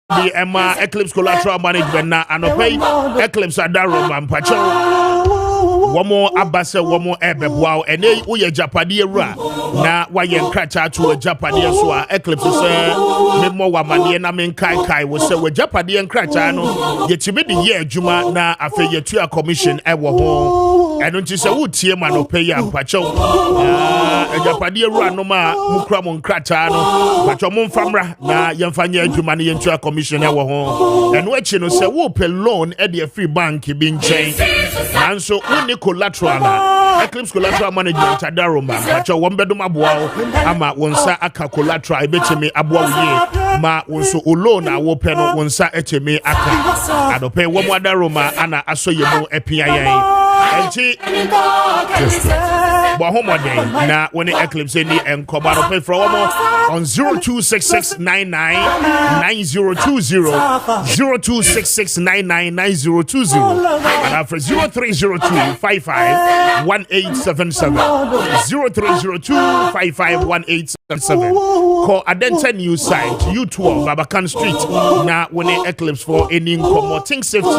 the Emma Eclipse Collateral Management na anopay Eclipse Adaro Mampacho. One more abase, one more ebe wow, and they uye Japadi ra na wayen kracha to a Japadi so Eclipse say me more wamani na men kai was say we Japadi and kracha no ye tibi the year juma na afe ye to a commission ewo ho and don't you say wo tie man opay am pacho Japadi ra no ma mukra mon kracha no pacho mon famra na yemfanya juma na ye to a commission ewo ho and we chi no say wo pay loan e the free bank bi nchen and so uni collateral Eclipse Collateral Management Adaro man pacho one bedroom aboa ama wonsa aka collateral ebetimi aboa ye ma wonso loan a wo pe no wonsa etimi aka adope wo Adaro ma ana asoye mu epia yen enti bo homode na woni Eclipse ni enkoba no pay for one on 0266999020 0266999020 and after 0302551877 0302551877 call Adenta News site U12 Babakan Street na woni Eclipse for any promoting safety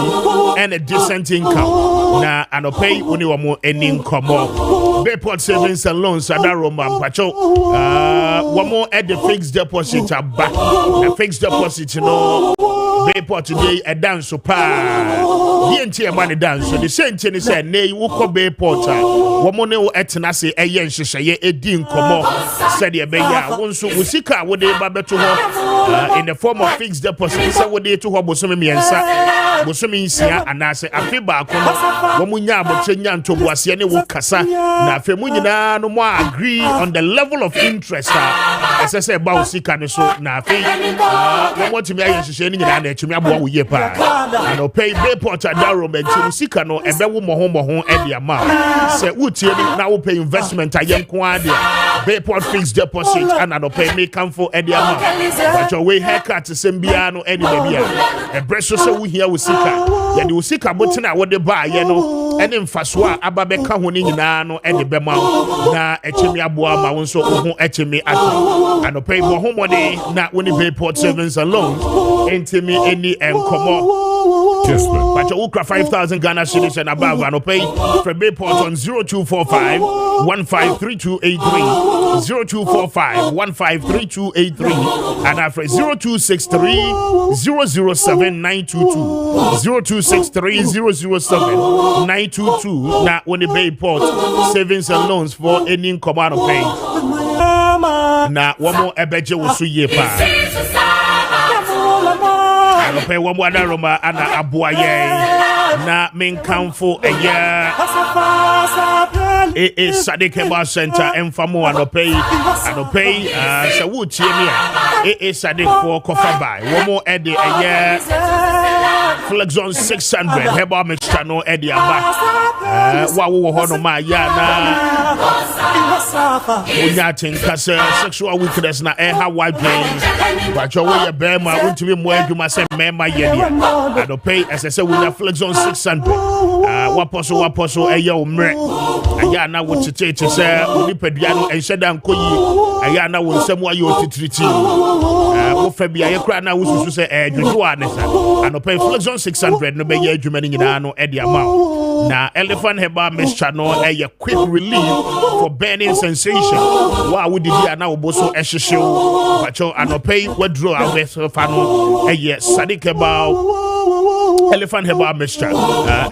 and a decent income na anopay woni wamo any income Bayport Savings and Loans Adaro Mampacho wamo at the fixed deposit back the fixed deposit no Bayport today a dance so pa the entire money dance so the same thing is nay wo ko Bayport wamo ne wo etena se eye nhyehyeye edi nkomo said e be ya wonso usika wo de ba beto ho in the form of fixed deposit say wo de to ho bosomi miensa bosomi nsia anase afi ba ko wo munya abotre nya ntoboase ne wo kasa na afi mu nyina no mo agree on the level of interest ese say ba usika ne so na afi wo mo timi aye nhyehyeye ni nyina na etimi aboa wo ye pa and o pay Bayport Adaro menti usika no ebe wo moho e dia ma say utie na wo pay investment ayenko ade Bayport fixed deposit and no pay me come for e dia ma but your way haircut sembia no any baby e breso so we here usika ye de usika botina wo de ba ye no ene mfaso a ababe ka ho ni nyina no e de bema na echemi aboa ma wonso ho echemi ati and pay bo homode na woni Bayport Savings and Loans entimi any enkomo Kessben. But you ukra 5,000 Ghana cedis and above and pay for Bayport on 0245 153283 0245 153283 and after 0263 007 922 0263 007 922 now when the Bayport Savings and Loans for any command of pay. Now one more ebeje wusu ye pa. I pay one more Roma and Abuaye na min kamfo eya Sadiq Heba Center and Famo and pay so would tie me Sadiq for Kofabai one more Eddie eya Flex on 600 Heba mixture no Eddie aba wa wo hono ma ya na Unyatin kase sexual weakness na ha wipe but your way be ma untimi mo adwuma se mema ye dia and pay as I say we have Flex on 600 waposo eya omre aya na wo tete se onipadua no enhyeda nkoyi aya na wo nsemu ayo titriti wo fa bia ye kra na wo susu se dwodwo anesa and pay Flex on 600 no be ye adwuma ni nyina no e dia ma na Elephant Heba mixture no a quick relief for burning sensation wa wo didi na wo boso ehyehew bacho anopay wadro aweso fa no Sadiq Heba Elephant Heba mixture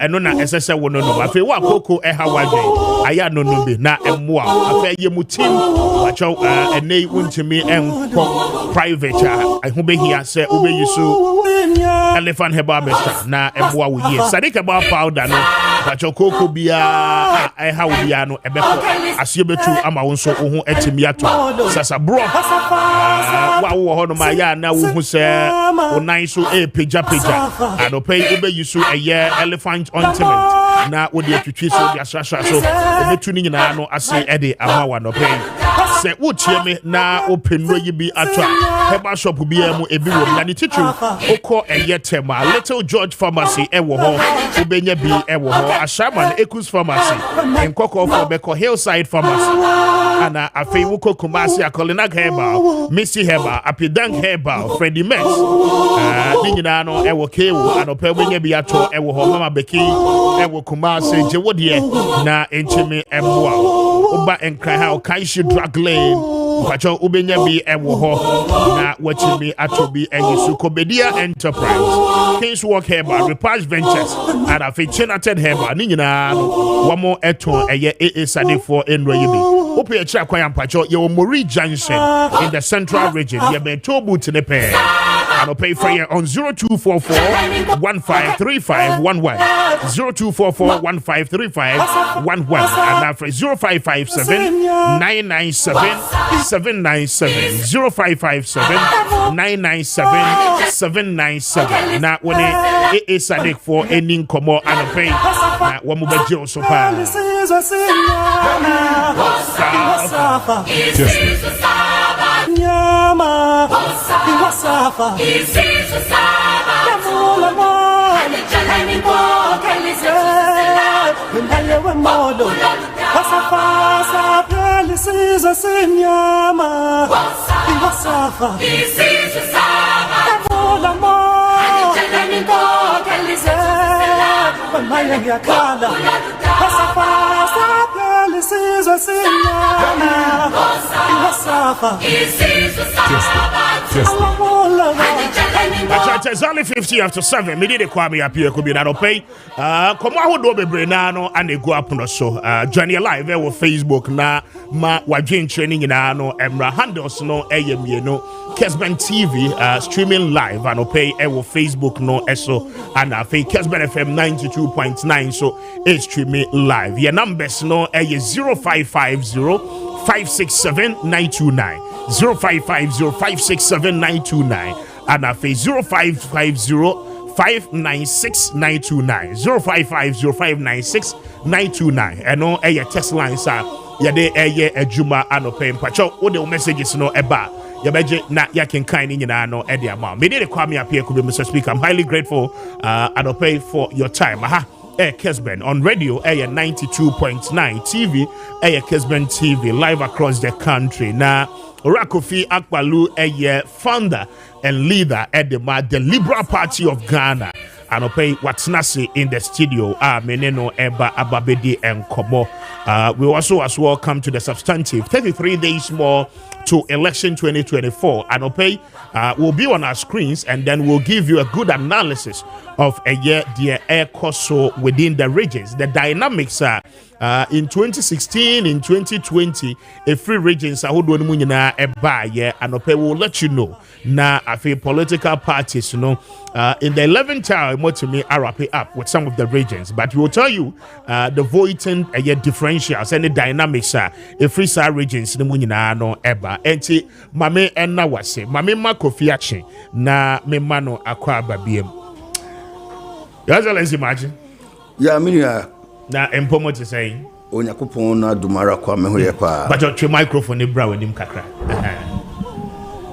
eno na esese wo no afi wa koko ha wadwe aya no no be na emmoa afi ye mutim bacho enei wuntimi enko private ho be hia se obeyiso Elephant Heba mixture na emmoa wo ye Sadiq Heba powder no bacho koko bia ha wo bia no ebeko asie betu ama wonso wo ho etimi ato sasa bro wa wo ho no ma ya na wo hu se onan so pija adopay ube yisu elephant ointment na wo de twitwi so dia swaswa so ebetu ni nyina no ase ede ama wa no pay se wotie me na open no yi bi atwa heba shop bi emu ebi wo na ni titru okọ eyetema Little George Pharmacy ewo ho obenya bi ewo ho Ashaman Ekus Pharmacy enkoko for beko Hillside Pharmacy ana afei woko Kumasi Akolina Herbal Missy Herbal Apidang Herbal Freddy Mex ni nyina no ewo kewo anopa obenya bi ato ewo ho Mama Beki ewo Kumasi jewodie na enchimi emwa oba enkra ha Okaishi Drug Lane kwacho ubenya bi ewo ho na wachimi atobi enyisu Kobedia Enterprise Kings Walk Herbal Repage Ventures and afi Chinated Herbal ni nyina no wamo eton eye AA Sade for enro yibi ope echa kwa yampacho ye Mori Junction in the Central Region ye be tobu tenepe and pay for you on 0244 153511 0244 153511 and after 0557 997 797 0557 997 797 na when it is a dick for ending como and pay na wamu bejo so pa Nyama, Iwasafa, Isisu Saba, Yamula Mo, Jalani Mo, Kalisela, Ndalewe Modo, Wasafa, Sapelisisu Nyama, Iwasafa, Isisu Saba, Yamula Mo, Jalani Mo, Kalisela, Maya Yakala, Wasafa, Sapelisisu Nyama, Iwasafa. It's only 50 after 7. Me did a Kwame Appiah Kubi na pay. Come on, do be brenano and they go up on so. Join your live on Facebook na ma wajin training in ano emra handles no ayem no Kessben TV streaming live and pay on Facebook no eso and fake Kessben FM 92.9 so it's streaming live. Your numbers no 0550 567-929 0550-567-929 and at 0550-596-929 0550-596-929 and no text lines are yade ejuma anope mpacho ode messages no eba yabeje na yakenkan ni nyina no e dia ma me dey Kwame Appiah Kubi Mr. Speaker. I'm highly grateful anope for your time Kessben on radio 92.9 TV Kessben TV live across the country na Kwame Appiah founder and leader at the Liberal Party of Ghana and Watnasi in the studio meneno eba ababedi and komo. We also as well come to the substantive 33 days more to election 2024 and will be on our screens and then we'll give you a good analysis of a year the air course within the regions. The dynamics are in 2016, in 2020, a free regions are who na and will let you know now a political parties in the 11th hour to me I wrap it up with some of the regions, but we will tell you the voting differentials and the dynamics are a free side regions no eba enti mame enna wase mame makofi ache na me mano akwa babiem. Your Excellency imagine na empomo to say Onyakopon na dumara kwa me hoye pa but your microphone e bra wedim kakra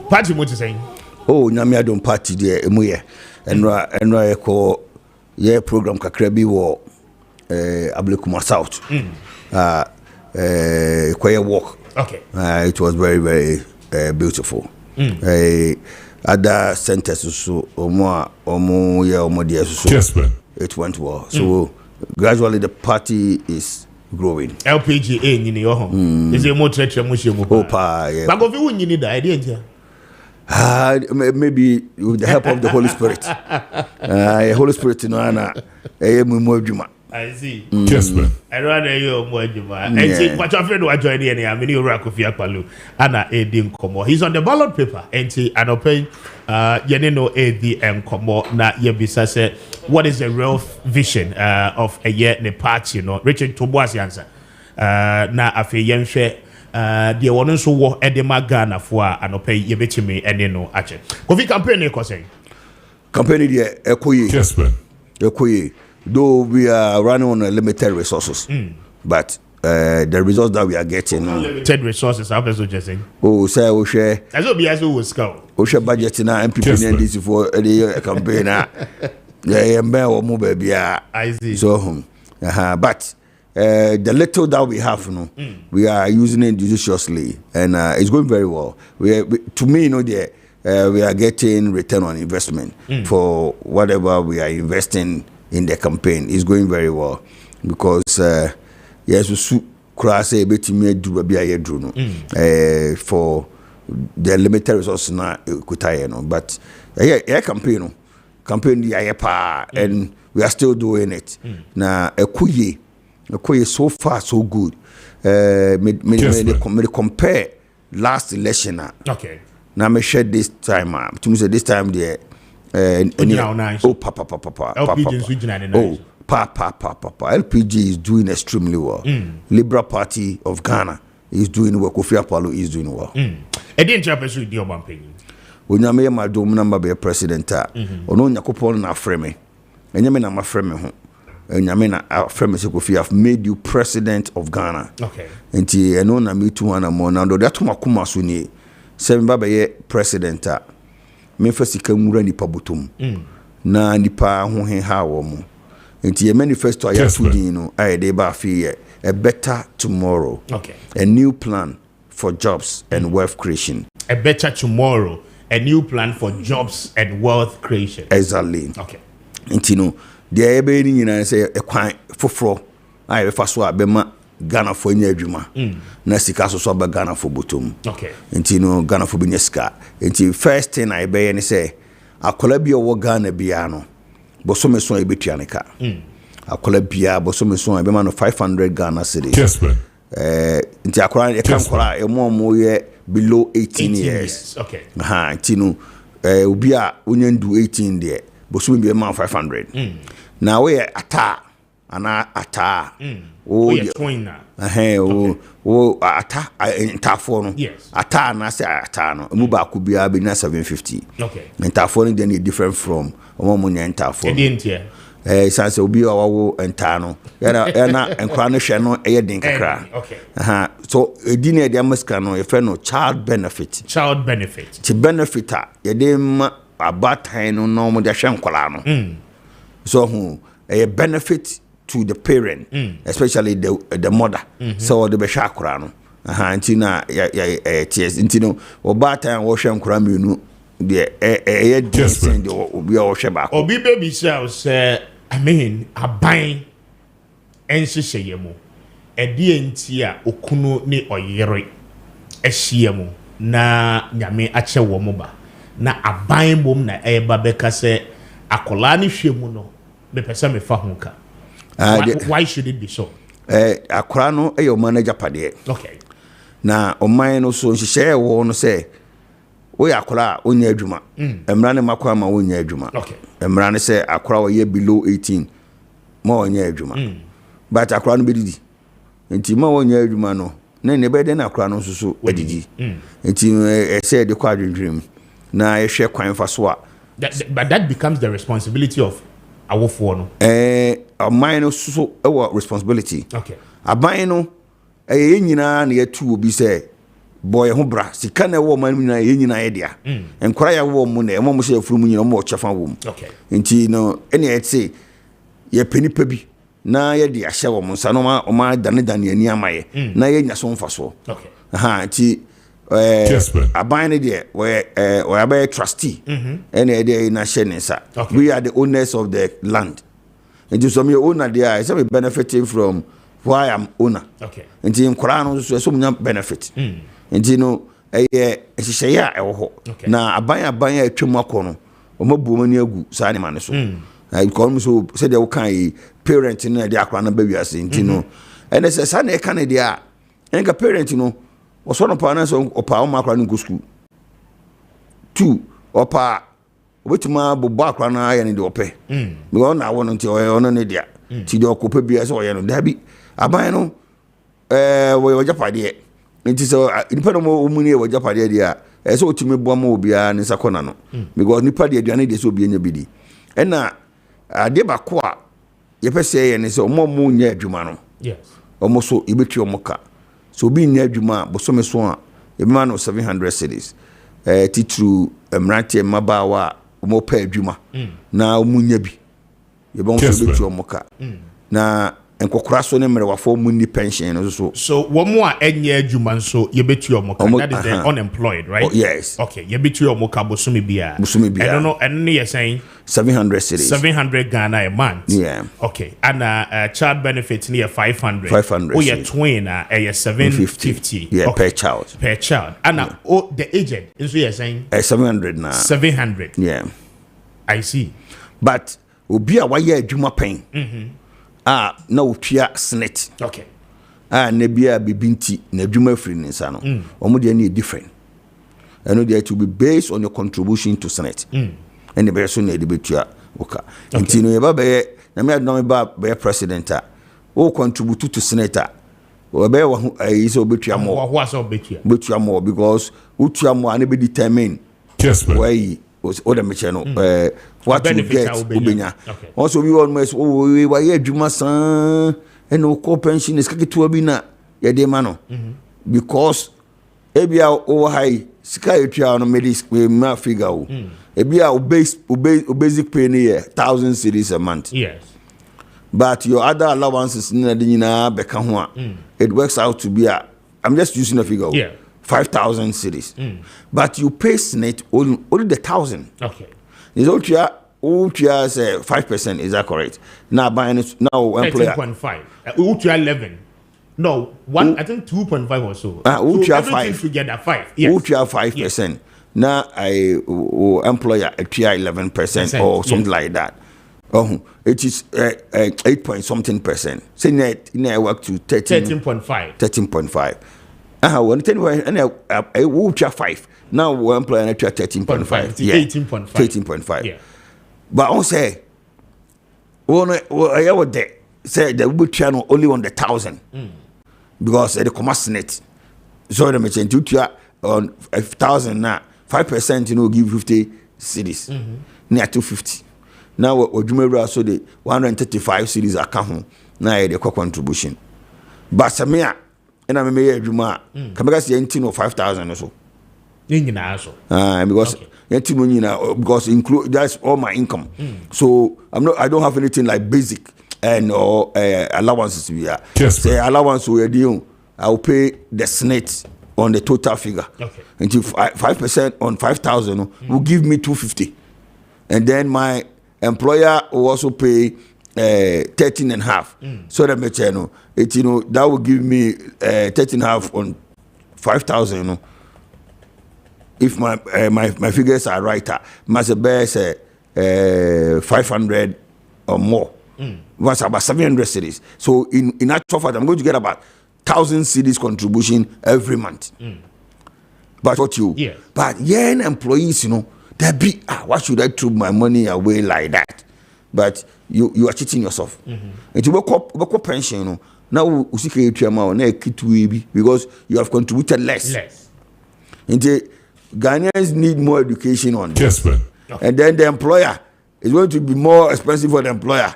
party mo to say nyame adom party de emuye enra eko ye program kakra bi wo Ablekuma South kwaye walk. Okay. It was very very beautiful. Other centers so omo ye so it went well. So gradually the party is growing. LPGA nyini yo ho. Is a more treacherous mo oh pa yeah. But go fi won nyini da idea. Maybe with the help of the Holy Spirit. Holy Spirit no ana mu adwuma. I see. Kessben. I rather you more adwuma. And see what your friend was joining any amini Kwame Appiah ana edin komo. He's on the ballot paper and see anopen yeneno edi komo na yebisa say what is the real vision of a year in the party, you know. Richard Toboasi answer. Na afi yenhwe the one so wo edema Ghana for anope yebetimi ene no ache. Kofi campaign e kose. Campaign there ekoyi. Kessben. Ekoyi. Though we are running on limited resources, but the results that we are getting. Limited resources, how person just saying. Oh, say we share. As will be as we will scout. We share budget in our MPP and this for the campaign. Yeah, or move baby. I see. So, but the little that we have, we are using it judiciously, and it's going very well. To me, we are getting return on investment for whatever we are investing in the campaign. It's going very well because yes, we cross a bit for the limited resources na kutaye but campaign the pa and we are still doing it. Na ekuye so far so good. Me compare last election. Okay. Now me share this time. To me say this time there. Oh papa. LPG is doing extremely well. Liberal Party of Ghana is doing well. Kofi Apalo is doing well. E dey interpret with your campaign. Onyame ma dom number be president ono nyakopon na frame. Enyame na ma frame ho. Enyame na frame se Kofi have made you president of Ghana. Okay. Enti eno na me tu wana mo na do that makoma so ni. Se me ba be president me fa sika nwura ni pabotom. Na nipa ho he ha wo mo. Enti your manifesto I have a better tomorrow. Okay. A new plan for jobs and wealth creation. A better tomorrow. A new plan for jobs and wealth creation. Exactly. Okay. Enti the ebe ni say a kwan foforo I fa so abema Ghana for nya adwuma. Na sika so ba Ghana for bottom. Okay. Enti Ghana for binya sika. Enti first thing I be ni say akola bi owo Ghana bia no bosome so ebetuaneka akola bia bosome so e be ma no 500 Ghana cedis. Kessben. Nti akora e kan kora e mo ye below 18 years. Okay. Nti no obi a onyandu 18 there bosome bi ma 500. Na we ata oh yeah twin na ata ntafo no ata na say ata no mu ba ku bia be na 750. Okay. Ntafo no then different from omo nya ntafo sanse obi awawo enta no na enkra no hwe no eye din kakra. Okay. So edi na dia maska no ye fe no child benefit ti benefit ye dey abatan no mo dia hwe nkwala no so a benefit to the parent, especially the mother. So the besha akora no ntina tears ntino obata wo hwe nkora menu de decent obi wo hwe ba obi baby say I mean aban enhyehyeye mu edi enti a okunu ne oyere ehye mu na nyame ache wo mu ba na aban mom na eba beka se akola ne hwe mu no me pesa me fa honka. Why should it be so? Akora no e your manager pade. Okay. Na oman no so nhyehyeye wo no say we akora onya adwuma. Emra ne makwa ma onya adwuma. Okay. Emra ne say akora wo ye below 18 ma onya adwuma. But akora no bedidi. Enti ma onya adwuma no na ne be de na akora no so edidi. Enti e say de kwa dream na e hwe kwan fa so a. But that becomes the responsibility of our phone. A minor so responsibility. Okay. A bino a nyina na yetu obi say boy ho bra sika na wo man nyina nyina idea and cry a wo mu na mo mo say furu nyina mo chefa wo mu. Okay. Nti no ene e say ye penipa bi na ye de ahye wo mu nsa no ma dane ani amaye na ye nya so mfa so. Okay. Nti abine there where we trustee any day in a shenesa. We are the owners of the land. And some your owner there is some benefiting from why I'm owner. Okay. And in Quran so some benefit. And you know say na abine twema kono omabu mani agu sa ni mane so. I call so say they can parent in the akra na baby as you know. And say sa na e kan dia enka parent you know also no pa na so opa o makra no go school 2 opa obetuma bobo akra na aye ne de ope because na won nti o no ne dia ti de okopa bia so oye no dabi aban no wo japade nti so nipa no mo mu ne wo japade dia so otimi bo ma obia ne sakona no because nipa de aduane de so obia nya bidi ena ade ba ko a ye pese ye ne so mo nya adwuma no yes almost so ibetri omoka so be near juma bosome so a man of 700 cities titru mrante mabawa omo pa adwuma na omunya bi ye bon so betri omoka na enkokora so ne mrewafo munni pension no so wo mo a enye adwuma nso ye betri omoka that is the unemployed, right? Yes. Okay, ye betri omoka bosome bia I don't know and you're saying 700 cities 700 Ghana a month. Yeah. Okay, and child benefits near 500 500 oh yeah twin 750 yeah okay. per child and the agent is you're saying 700 now 700 yeah I see but obi a waya adwuma pen na otua snit okay na bia bibinti na adwuma free nsa no omo de na different and they to be based on your contribution to snit and the person na de betua oka nti no ye ba be na me adom ba be president o contribute to senator o be wa is obetua more what so betua more because utua more na be determine Kessben why o the meche no what you get ubenya okay. Also we almost we why adwuma san and o co pension is kaketua bi na ye de ma no because ebia o high sika etua no medis we ma figure o ebia o basic pay near 1,000 cedis a month. Yes. But your other allowances beka ho it works out to be I'm just using a figure. Yeah. 5,000 cedis. But you pay SNET only the 1,000. Okay. Is Utria say 5%, is that correct? Now buying it now employer 13.5. Utria 11. No, one I think 2.5 or so. Utria so 5 together 5. Yes. Utria 5%. Yes. Now I employer a 11% or something like that. Oh, it is 8 point something percent. Say net work to 13.5. 13.5. One thing and I will 5. Now we employ an extra 13.5. Yeah. 18.5. 13.5. Yeah. But I say, I would say the will channel only on the 1,000 because the commerce net. So the machine to on 1,000 now 5%, give 50 cities near 250. Now what you so the 135 cities are come now the contribution. But Samia and I may Juma come 5,000 or so. Because because include that's all my income. So I don't have anything like basic and or allowances we are. Say allowance we are doing, I'll pay the SNET on the total figure. Okay. Until 5% on 5,000 will give me 250. And then my employer will also pay 13.5. So that makes that will give me 13.5 on 5,000. If my figures are right, must be 500 or more. Once about 700 cities. So in actual fact, I'm going to get about 1,000 cities contribution every month. But what you? Yeah. But employees, they be why should I throw my money away like that? But you are cheating yourself. And you work up pension, now you see because you have contributed less. And Ghanaians need more education on this. And then the employer is going to be more expensive for the employer.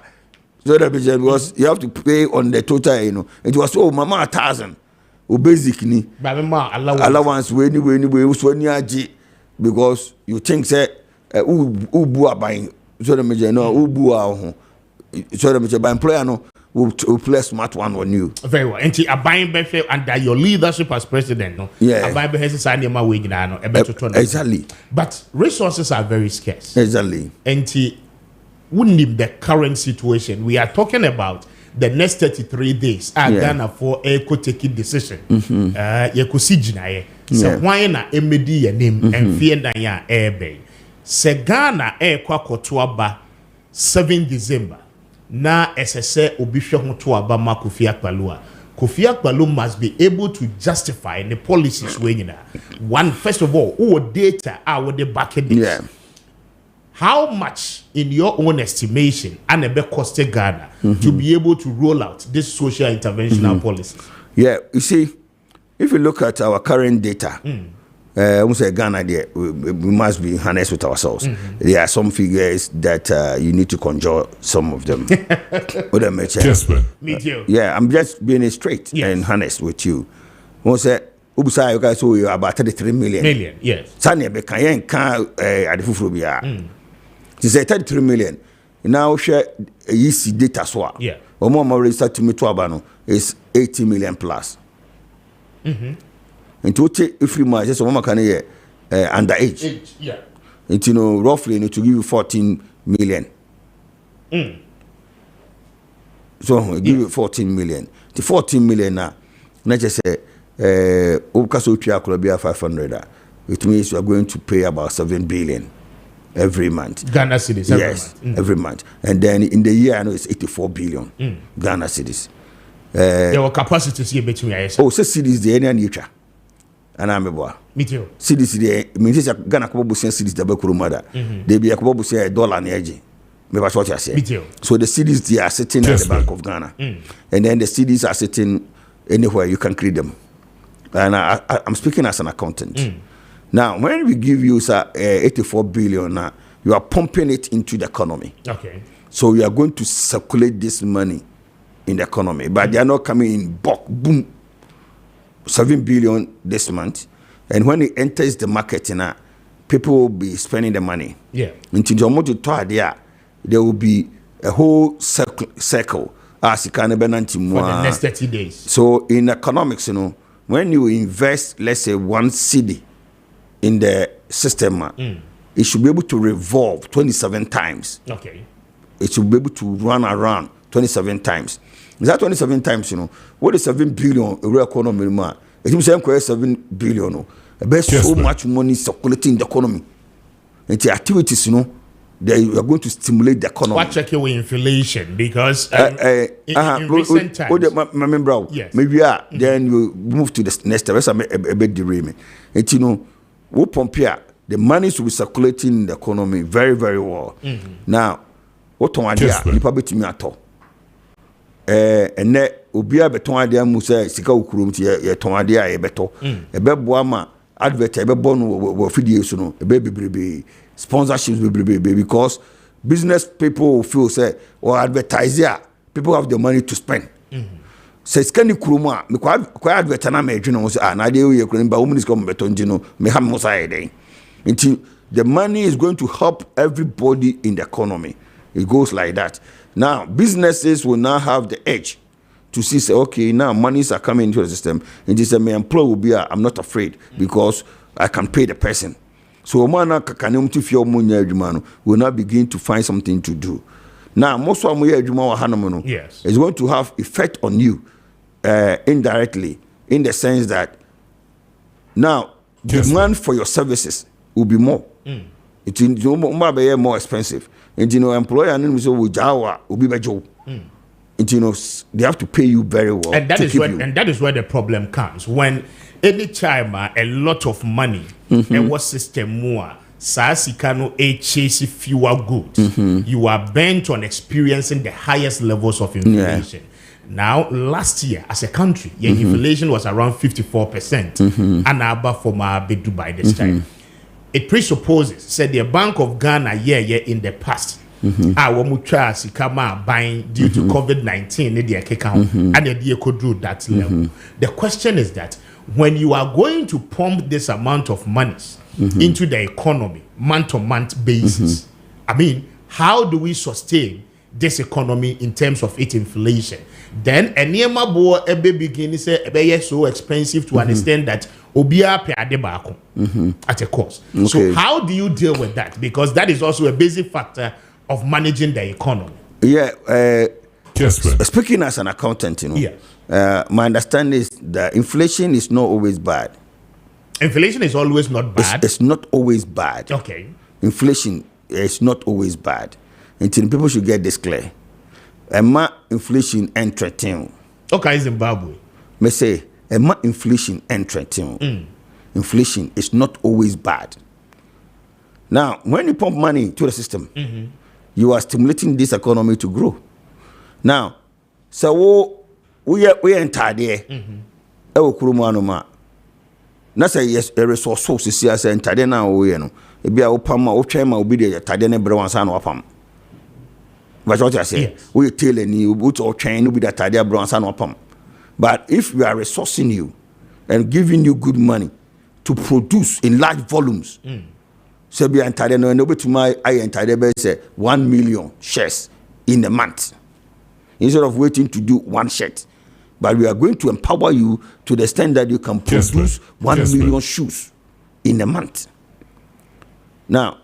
So that because you have to pay on the total, It was mama 1,000. Basic ni allowance because you think say ubu buying so the major no ubu so the major by employer no will play smart one on you. Very well. And a buying benefit under your leadership as president, no? Yeah. A buying benefit is any more wage now, exactly. But resources are very scarce. Exactly. And wouldn't the current situation we are talking about the next 33 days are Ghana for a taking decision. You could see Jinaye. So why na emedi your name and fear na ya airbe. Se Ghana kwa 7 December. Na SSA obisho to aba Kofi Akpalua. Kofi Akpalua must be able to justify the policies when one first of all, who data are the back end. Yeah. How much, in your own estimation, Anebe costed Ghana to be able to roll out this social interventional policies? Yeah, you see, if you look at our current data, almost a Ghana there, we must be honest with ourselves. There are some figures that you need to conjure some of them. Kessben. Me too. Yeah, I'm just being straight and honest with you. One said, Ubusa, you guys owe about 33 million. Million, yes. Sanya Bekayan can at the Fufrubia. She said 33 million. Now share a easy data swap. Yeah. Or more registered to me to Abano is 80 million plus. And to take if you might just one can underage. Yeah. And roughly to give you 14 million. So give you 14 million. The 14 million now, not just say Okaso Triacolabia 500. It means you are going to pay about 7 billion every month. Ghana cedis every month. Every month. And then in the year I know it's 84 billion Ghana cedis. There were capacities here between us. Oh, so cedis the any nature. And I'm a boy. Me too. Cedis the means Ghana Kobo cedis the Bakurumada. They be a Kobo say $1 and edgy. Maybe what I say. Me too. So the cedis they are sitting at the Bank of Ghana. And then the cedis are sitting anywhere you can create them. And I'm speaking as an accountant. Now, when we give you 84 billion now, you are pumping it into the economy. Okay. So you are going to circulate this money in the economy, but they are not coming in bulk. Boom, 7 billion this month, and when it enters the market, people will be spending the money. Yeah. Until you want to talk there will be a whole circle as you can for the next 30 days. So in economics, when you invest, let's say 1 cedi in the system, it should be able to revolve 27 times. Okay. It should be able to run around 27 times. Is that 27 times, what is 7 billion real economy? It means 7 billion. There's so much money circulating in the economy. And the activities, they are going to stimulate the economy. What check with inflation? Because in recent times, yes. Maybe then you move to the next step. I'm a bit derailing. And we pump here, the money should be circulating in the economy very, very well. Now, what on idea? You probably to me at all. And that Ubia beton idea Musa Sika Ukurum, ye Tomadia, a beto, a beboama, advert, a bebon, video, a baby, sponsorships, baby, because business people feel say, or advertiser, people have the money to spend. Says Kenny Kuruma, me quite advertana me, was an idea you couldn't buy women's come beton, me have Mosa day. Until the money is going to help everybody in the economy. It goes like that. Now, businesses will now have the edge to see, say, okay, now monies are coming into the system. And this my employer will be, I'm not afraid because I can pay the person. So, will now begin to find something to do. Now, most of them yes, is going to have effect on you indirectly, in the sense that now demand for your services will be more. It will be more expensive. And employer and will be better. And they have to pay you very well. And that is where the problem comes. When any time a lot of money and what system more Sasikano a chase fewer goods, you are bent on experiencing the highest levels of inflation. Now, last year, as a country, inflation was around 54%. And above for Bedu by this time. It presupposes, said the Bank of Ghana, in the past, our mutual sikama buying due to COVID-19, and they could do that level. The question is that when you are going to pump this amount of money into the economy, month-to-month basis, I mean, how do we sustain this economy in terms of its inflation? Then a nearma bo ebe begin say ebe so expensive to understand that obia pe adebako at a cost. Okay. So how do you deal with that? Because that is also a basic factor of managing the economy. Yeah, speaking as an accountant, my understanding is that inflation is not always bad. Inflation is always not bad. It's not always bad. Okay. Inflation is not always bad. Until people should get this clear. Inflation entretien. Okay, Zimbabwe. Me say, inflation entretien. Inflation is not always bad. Now, when you pump money to the system, you are stimulating this economy to grow. Now, so we enter there. na say yes a resource source see as entade na wo ye no e bia wo pam ma wo twen ma obi de tade ne bre wansa na wo pam but what I say we tell any wo to twen no bi de tade bre wansa na wo pam. But if we are resourcing you and giving you good money to produce in large volumes, so be entire no to my entire say 1 million shares in a month instead of waiting to do one shirt. But we are going to empower you to the extent that you can produce 1 million shoes in a month. Now,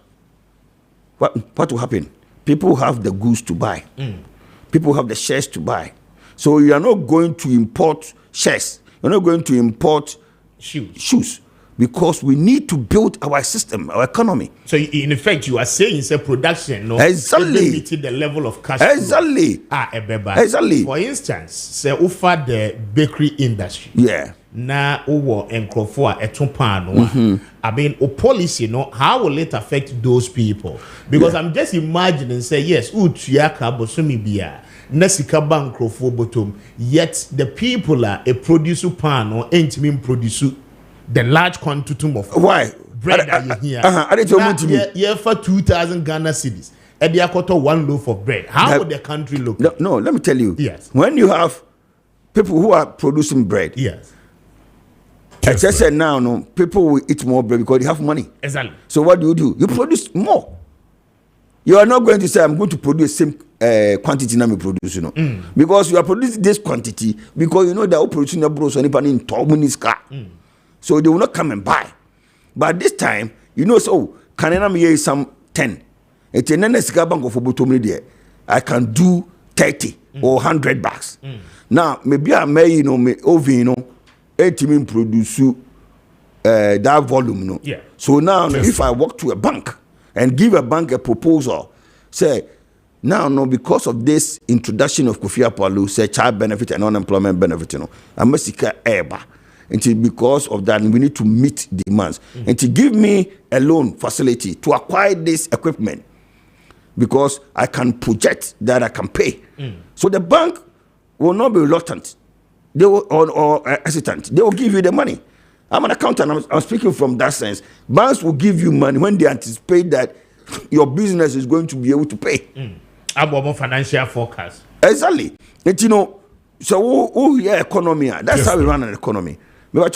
what will happen? People have the goods to buy. People have the shares to buy. So you are not going to import shares. You're not going to import shoes because we need to build our system, our economy. So in effect, you are saying it's a production, no? Exactly. Meeting the level of cash. Exactly. Exactly. For instance, say offer the bakery industry. Yeah. Na owo enkrofo a eton no. I mean, o policy, no, how will it affect those people? Because I'm just imagining, say yes, utuaka bosumi bia. Nesika bankrofo bottom, yet the people are a producer pan or ain't mean produce the large quantum of bread that you hear. Yeah, for 2,000 Ghana cedis. And they are got 1 loaf of bread. How would the country look? No, let me tell you. Yes. When you have people who are producing bread, yes. I just said now, no, people will eat more bread because they have money. Exactly. So what do? You produce more. You are not going to say I'm going to produce same quantity na me produce, you know, because you are producing this quantity because you know they are producing the bros and in 12 minutes car, so they will not come and buy. But this time, you know, so can I me some 10? It's a nesika bank of obotomi there. I can do 30 or 100 bucks. Now maybe I may me over 80 produce that volume, you know. Yeah. So now if I walk to a bank and give a bank a proposal, say, now, no, because of this introduction of Kofi Appiah, say child benefit and unemployment benefit, you know, I must seek eba. And because of that, we need to meet demands. And to give me a loan facility to acquire this equipment, because I can project that I can pay. So the bank will not be reluctant. They will or hesitant. They will give you the money. I'm an accountant. I'm speaking from that sense. Banks will give you money when they anticipate that your business is going to be able to pay. About financial forecast. Exactly. And you know, so yeah, economy. That's how we run an economy. But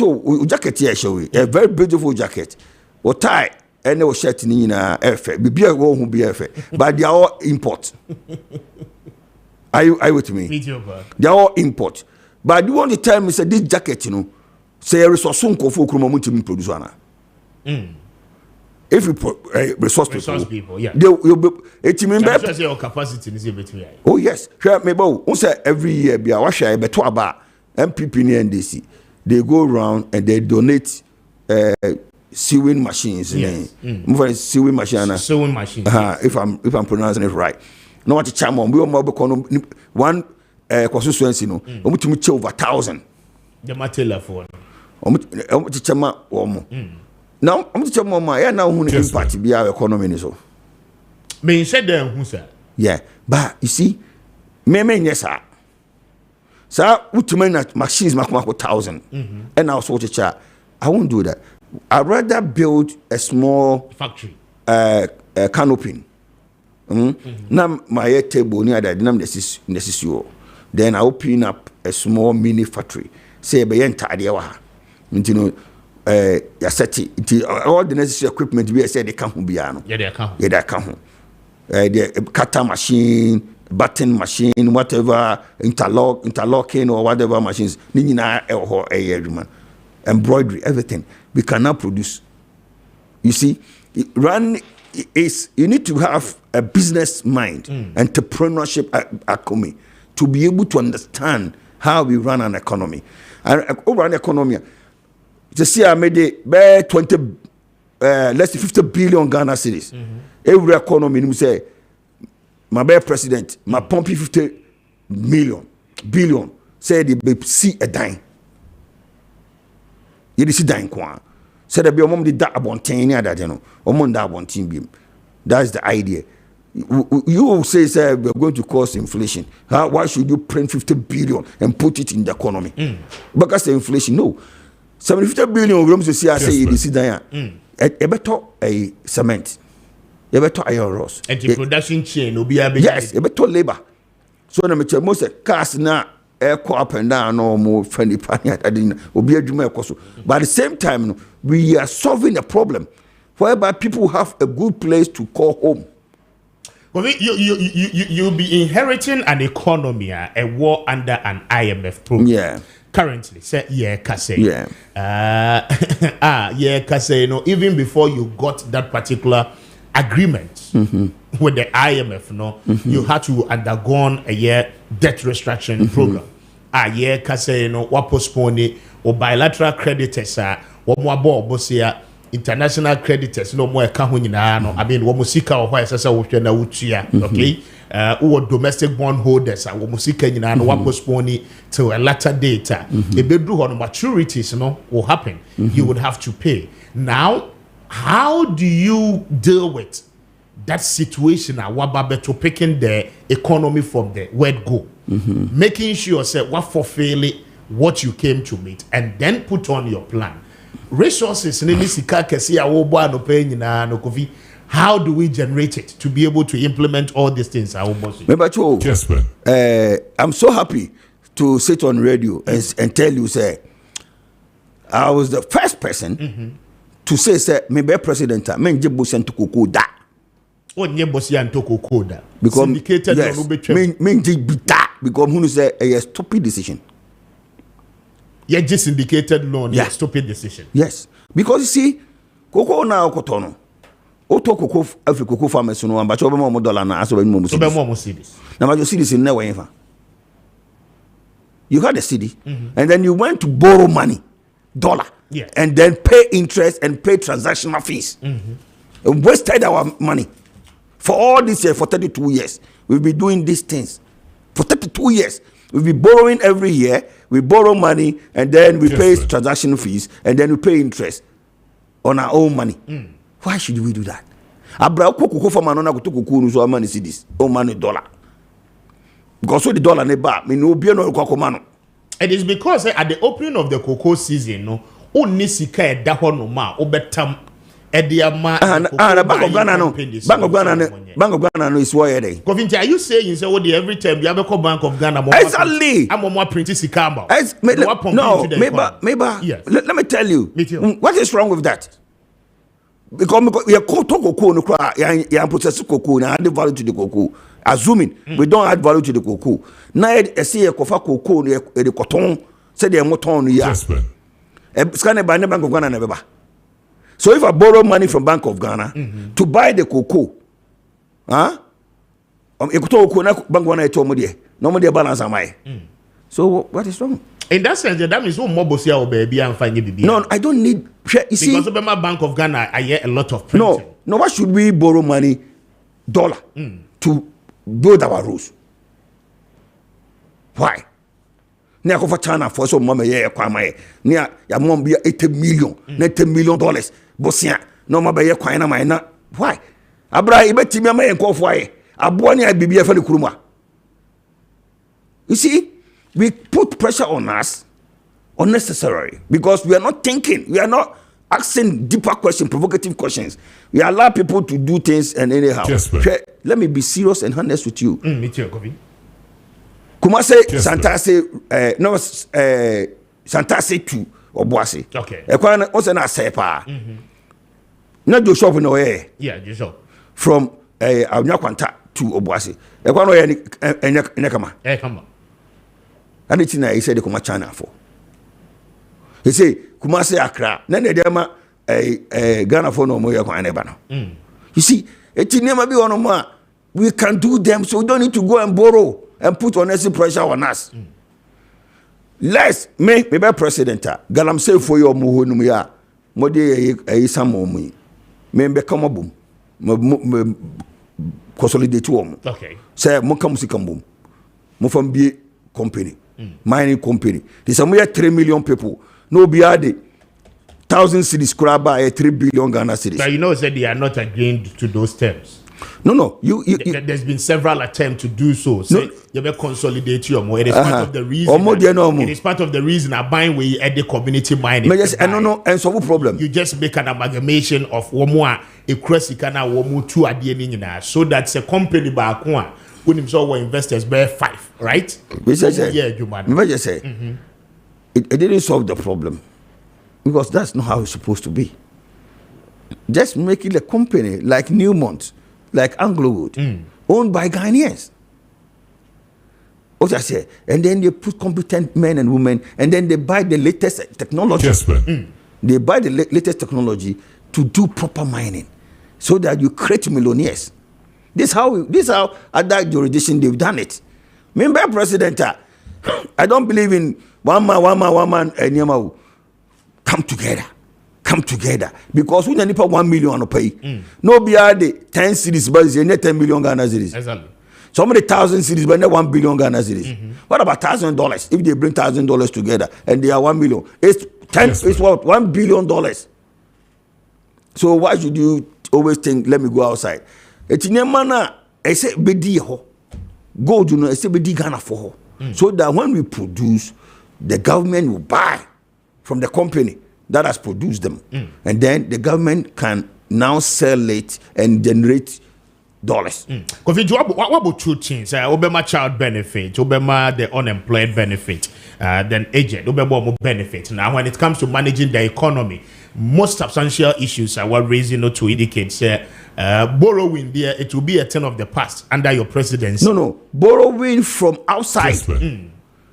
jacket here show you a very beautiful jacket. Or tie and no shirt in effect. Be a who be effect. But they are all import. Are you with me? They are all import. But you want to tell me say this jacket, you know, say a resource for Kuromo produce ana. If you resource people, yeah, they will be. It's your capacity is between. Oh yes, sure. Maybe every year be a washer be to about MPP and NDC. They go around and they donate sewing machines. Yes. Sewing machine. Sewing machines. If I'm pronouncing it right. No what chairman we more one constituency no. To me over 1,000. The material for. Chairman now I'm to tell mama yeah now who impact be our economy so. Me said them who sir. Yeah, but you see, me yes sir. Sir, what machines make 1,000. And I was what to I won't do that. I'd rather build a small factory. Canopy. Now my table near that necessary. Then I open up a small mini factory. Say be entire wa. You know all the necessary equipment we say they can't be ano. Yeah, they can't. Yeah, they can't. The cutter machine, button machine, whatever, interlocking or whatever machines. Embroidery, everything. We can now produce. You see, you need to have a business mind, entrepreneurship acumen, to be able to understand how we run an economy. And over an economy, to see I made it 20, less than 50 billion Ghana cedis. Every economy, you say, my bear president, my pumping 50 billion, say they see a dime. You see dime kwa. Say that be a mom did that about 10 years that you know, or mom that about 10 billion. That's the idea. You will say we're going to cause inflation. Why should you print 50 billion and put it in the economy? Because the inflation, no. $750 billion rooms to see I say this dan a beto a cement. You beto iron rods. And the production chain will be a bit. Yes, you beto labor. So na me most cars na air co up and down no more friendly pani I didn't be a juma koso. But at the same time we are solving a problem whereby people have a good place to call home. Well, you'll be inheriting an economy, a war under an IMF program. Yeah. Currently, say Kase. Yeah. Kase. You know, even before you got that particular agreement with the IMF, you had to undergo a year debt restriction program. Kase. You know, what postpone it or bilateral creditors. What more bosia. International creditors no more kahunina no I mean wo musika wo hwa sesa wo hwe na wutua okay wo domestic bond holders wo musika nyina no wa postpone till a later date e bedu ho no maturities no will happen you would have to pay. Now how do you deal with that situation to picking the economy from the word go, making sure say what fulfill what you came to meet and then put on your plan? Resources how do we generate it to be able to implement all these things? Kessben. I'm so happy to sit on radio and tell you, say, I was the first person to say, maybe president, men jibusen to kukuda. What nyebosian to kukuda? Because syndicated men jibita because who say a stupid decision. Yeah, just indicated loan. Yeah, stupid decision. Yes, because you see, cocoa now kotono. Oto cocoa every cocoa farmers no but you more dollar na aso be more cities. Now you see this in never ever. You had a city, and then you went to borrow money, dollar, and then pay interest and pay transactional fees. And wasted our money for all this year for 32 years. We've been doing these things for 32 years. We'll be borrowing every year. We borrow money and then we pay transaction fees and then we pay interest on our own money. Why should we do that? Abra koko for manona go to kuku so money see this. Oh money dollar. Because so the dollar neba me no be no koko mano. It is because at the opening of the cocoa season no onni sika e da ho no ma obetam the Bank of Ghana no. Bank of Ghana no is why they. Are you saying so every time you have a Bank of Ghana more exactly I'm more printing sikamba? No, maybe yes. Let me tell you what is wrong with that. Because we are cocoa no cry ya process cocoa na add value to the cocoa. Assuming we don't add value to the cocoa. Now I see a kofa cocoa the cotton say they are ton ya. Scan by the Bank of Ghana never. So if I borrow money from Bank of Ghana to buy the cocoa, Bank of Ghana told me no more balance am I. So what is wrong? In that sense, that means no more bosia or baby and find it. No, I don't need. You see, because of my Bank of Ghana, I hear a lot of printing. No. Why should we borrow money, dollar, to build our roads? Why? Near for China for some mama yeah Kwame near ya mom be $80 million, $90 million. Bosia no ma be kwan na na why abra ibeti me ma enko aye aboa ne abibia fa ne kuruma. You see, we put pressure on us unnecessarily because we are not thinking, we are not asking deeper questions, provocative questions. We allow people to do things and anyhow. Let me be serious and honest with you. Me too, Kofi. Kumase Santase Santase 2 Obuasi. Okay. Ekwana onse na sepa. Na do shop no eh. Yeah, do shop. From Anyakwanta to Obuasi. Ekwana no Enyakama. Ekama. And it's na he said Kuma China for. He say Kumase Accra. Na de ma Ghana for no mo yakwana ba no. You see, eti nema bi ono ma we can do them so we don't need to go and borrow and put unnecessary pressure on us. Let's make me president. Galam say for your muhunum ya. Modi samo me. Me become a boom. Consolidate one. Okay. Say mo come si boom. Mo from be company. Mining company. There's somewhere 3 million people. No be ade 1,000 cities grab by 3 billion Ghana cities. But you know said they are not agreeing to those terms. No. There's been several attempts to do so. Say, you may consolidate your more. It is part of the reason. It is part of the reason I buying we at the community mining. And so problem. You just make an amalgamation of one more a crescicana one two at the end, so that's a company back one. When himself were investors bear 5, right? It didn't solve the problem because that's not how it's supposed to be. Just make it a company like Newmont, like Anglowood, owned by Ghanaians. What I say, and then they put competent men and women, and then they buy the latest technology. They buy the latest technology to do proper mining, so that you create millionaires. This how other jurisdictions they've done it. Remember, President, I don't believe in one man, and come together because we need 1 million to pay. No be 10 cities, but it's 10 million Ghana cedis. Exactly. So many 1,000 cities, but not 1 billion Ghana cedis. What about $1,000? If they bring $1,000 together and they are 1 million, it's what $1 billion. So why should you always think, let me go outside? It's in a manner, I say, bedi ho. Gold, I say, bedi Ghana for ho. So that when we produce, the government will buy from the company that has produced them. And then the government can now sell it and generate dollars. What about two things? Obama child benefit, Obama the unemployed benefit, then agent, Obama benefit. Now, when it comes to managing the economy, most substantial issues are what raising to indicate borrowing there, it will be a thing of the past under your presidency. No, borrowing from outside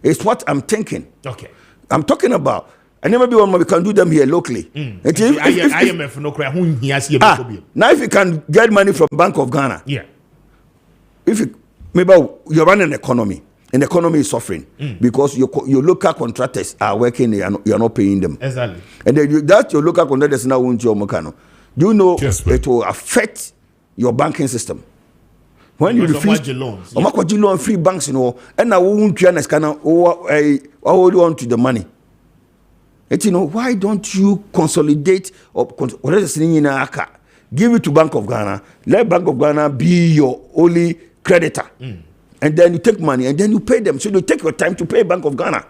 is what I'm thinking. Okay, I'm talking about. I never be one we can do them here locally. IMF no cry who now if you can get money from Bank of Ghana, if you maybe you're running an economy and the economy is suffering because your local contractors are working, you're not paying them. Exactly. And then that your local contractors now won't your mokano. Do you know it will affect your banking system? When you refuse loan, free banks, you know, and now won't you understand hold on to the money. And you know, why don't you consolidate or give it to Bank of Ghana, let Bank of Ghana be your only creditor, and then you take money and then you pay them. So you take your time to pay Bank of Ghana.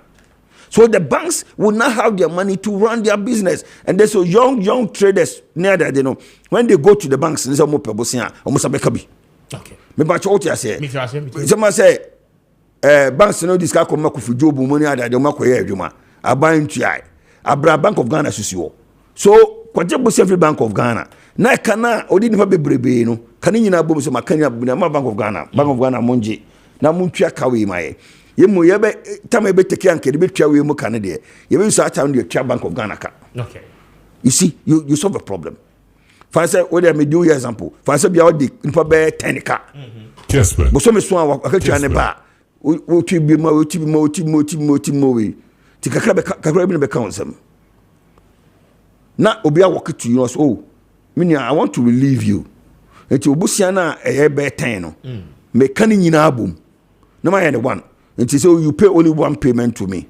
So the banks will not have their money to run their business. And there's so young traders near that, you know, when they go to the banks, they say, okay. Me ba what you say. Someone say, banks no this guy come back for job money that they make here adwuma. Aban tuai. Abra Bank of Ghana susio. So kwaje every Bank of Ghana. Na kana odi nipa bebrebe no. Kan nyina bom so makanya ma Bank of Ghana. Bank of Ghana monje. Na muntua kawe mai. Yemu yebe time ebe take anke de betwa we mu kan de. Yebe so atam de twa Bank of Ghana ka. Okay. You see, you solve a problem. For say what me do example. For say bia odi nipa be 10 ka. Kessben. Bo so me so akatwa ne ba. O twi mo we. Ti kakra be count some. Na obi a work to you so meaning I want to relieve you. Enti obusia na be 10 no. Me kan nyina abom. No ma the one. Enti so you pay only one payment to me.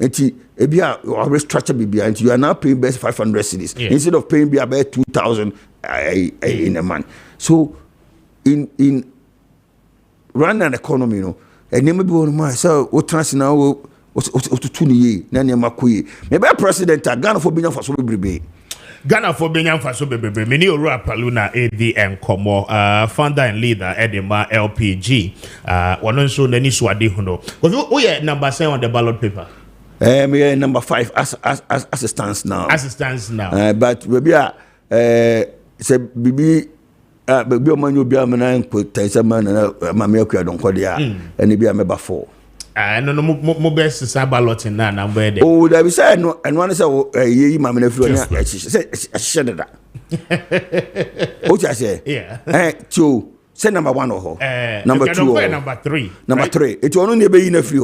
Enti ebia or restructure bibia enti you are now paying best 500 cedis instead of paying about 2,000 in a month. So in run an economy, you know, and never be one my so what trans now to 2 years na ne makoye. Maybe president Ghana for being for so be Ghana for being for so bebe. Many Ora Paluna ADN Komo, founder and leader Edema LPG. One also Nani Swadi Huno. Because we are number 7 on the ballot paper. We are number 5 as it stands now. As it stands now. But we are say bibi baby o man you be am na put man na mama akua don kodia and be am ba 4. No mo best ballot na number there. Oh, that be say no and one say ye mama na firo na say that. What you say? Yeah. Two say number 1 or number 2 or number 3. Number 3. It will only be in a free.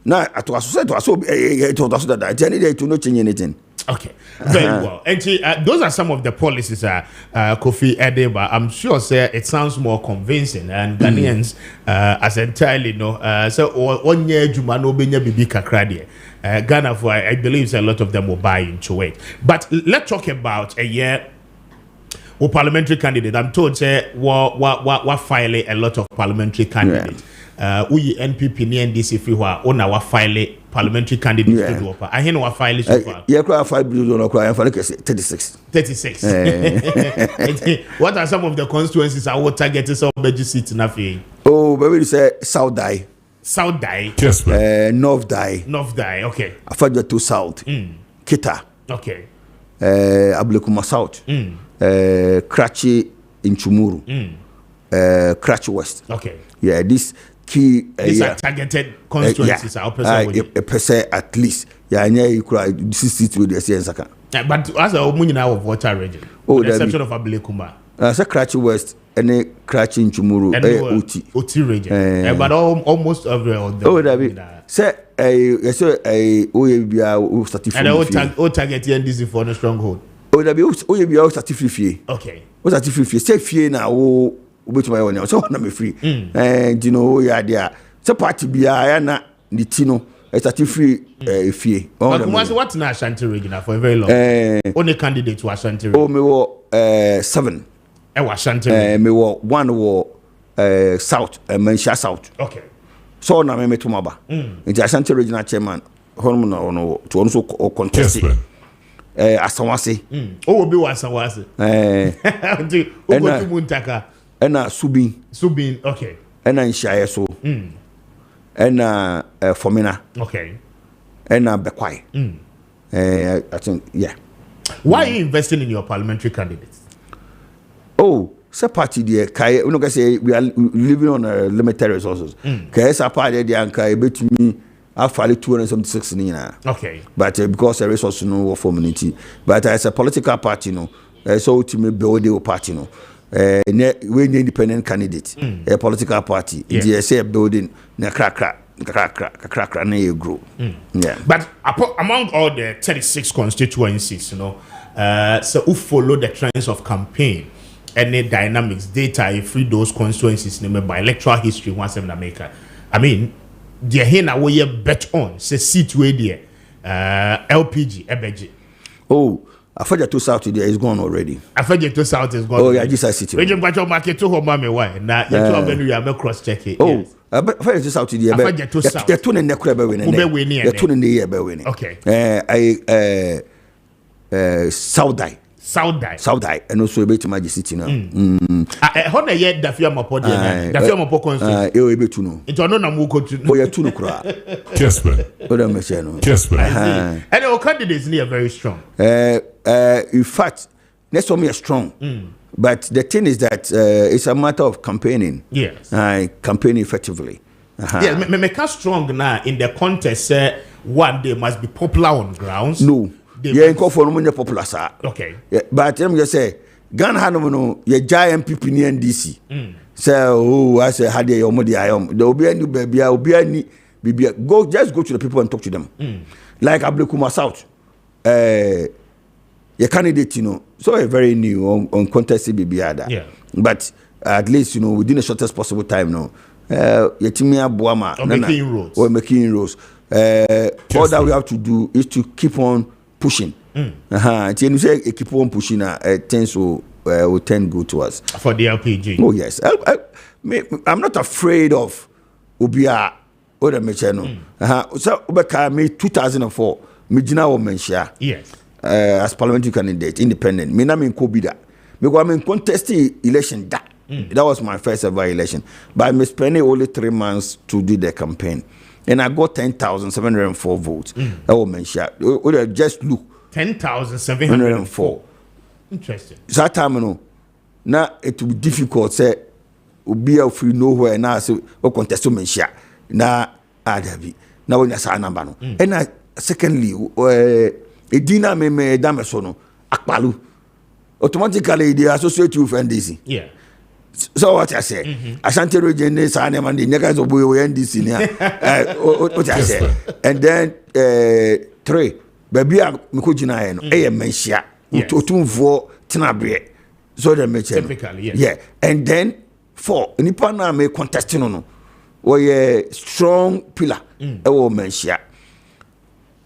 Now at was said to so it was that journey there to not change anything. Okay, very well. And those are some of the policies Kofi Edeba. I'm sure it sounds more convincing and Ghanaians as entirely no so 1 year Juma no benya bibi kakra Ghana for I believe a lot of them will buy into it. But let's talk about a year parliamentary candidate. I'm told say what file a lot of parliamentary candidates. We NPP ni NDC free wa file parliamentary candidates to do. I hear no file so far. Yeah, cry 5 billion or cry 36. 36. What are some of the constituencies I will target some budget seats na fi? Oh, baby, you say South Die. South Die. Kessben. North Die. North Die. Okay. Afaja to South. Kita. Okay. Ablekuma South. Krachi in Chumuru. Krachi West. Okay. Yeah, this key. These are targeted constituencies. At least. Yeah, and you cry. This is it with the Saka. But as a woman now of water region. Oh, the exception of Ablekuma. Say Krachi West. Any Krachi in Chumuru. Oti region. But almost every other. Oh, David. Say yes, we started and I target NDC for the stronghold. Oh, that be we started free. Okay. We started free. Say free now. Oh, we to my own. So na me free. And you know, yeah, there. So party be na litino. I started free. Free. But what na Ashanti region for a very long. Only candidate to Ashanti. Oh, me wo 7. Ashanti. Me wo 1 wo South. Mensha South. Okay. So na me to maba. Nti Ashanti regional chairman honum na ono to ono so contest. Asanwase. O obi wa Asanwase. Nti o go to Muntaka. Ena Subin. Okay. Ena Nshaye so. Ena Fomina. Okay. Ena Bekwai. I think yeah. Why are you investing in your parliamentary candidates? Oh, so party there kai we no can say we are living on limited resources. Kai sa party there and kai betumi afale 276 ni na. Okay. But because the resources no for community, but as a political party no, so ultimately build the party no. We independent candidate, a political party. They say building na crack na you grow. Yeah. But among all the 36 constituencies, you know, so who follow the trends of campaign, any dynamics, data, if free those constituencies, by electoral history, once in America. I mean, the here we you bet on, say seat where there, LPG, EBG. Oh, Afaja to South today is gone already. Afaja to South is gone. Oh, yeah, just I city. Region Pacho Maakye to home, mommy, why? Now, you have a cross check it. Oh, Afaja to South today. Afaja to South. They're tuning the crab winning. They're tuning the year winning. Okay. South Die. And also a bit to Magic City now. How the year the fear mopod, the fear mopo constant. You able to know. It's on no muko to. Oh, you're too cry. Kessben. And our candidates near very strong. In fact, next one we are strong. But the thing is that it's a matter of campaigning. Yes. Campaigning effectively. Yeah, make us strong now in the contest. One, they must be popular on grounds. No. Yeah, call for no popular, sir. Okay. Yeah, but let me just say, Ghana Hanono, your giant people near DC. So, I say, had your money, I am. There will be any baby, I will be any baby. Just go to the people and talk to them. Like Ablekuma South. Your candidate, you know, so a very new on contest baby. Yeah. But at least, you know, within the shortest possible time now. Yetimia Buama. Or making inroads. All that we have to do is to keep on pushing. And you say keep on pushing, things will tend good to us. For the LPG. Oh, yes. I'm not afraid of Ubia or the Mechano. So, Ubeka me 2004, Mijina or Menshia. Yes. As parliamentary candidate, independent. Me na me Kobida. Because I'm in contesting election. That was my first ever election. But I spent only 3 months to do the campaign. And I got 10,704 votes. That was mentioned. Just look. 10,704. Interesting. So that time, you know, now it will be difficult. Say, be out free nowhere. Now, so contest to mention. Now, Adabi. Now, when I say number, and secondly, a dinner me damesono akpalu. Automatically, they associate you with NDC. Yeah. So what I say, Ashanti region is an and the niggas of NDC. What I say, and then 3, baby, I'm Mukujina, a mensia, to 4 Tinabre. So the mention typically, yes. Yeah, and then 4 Nipana may contesting on or a strong pillar, a mensia.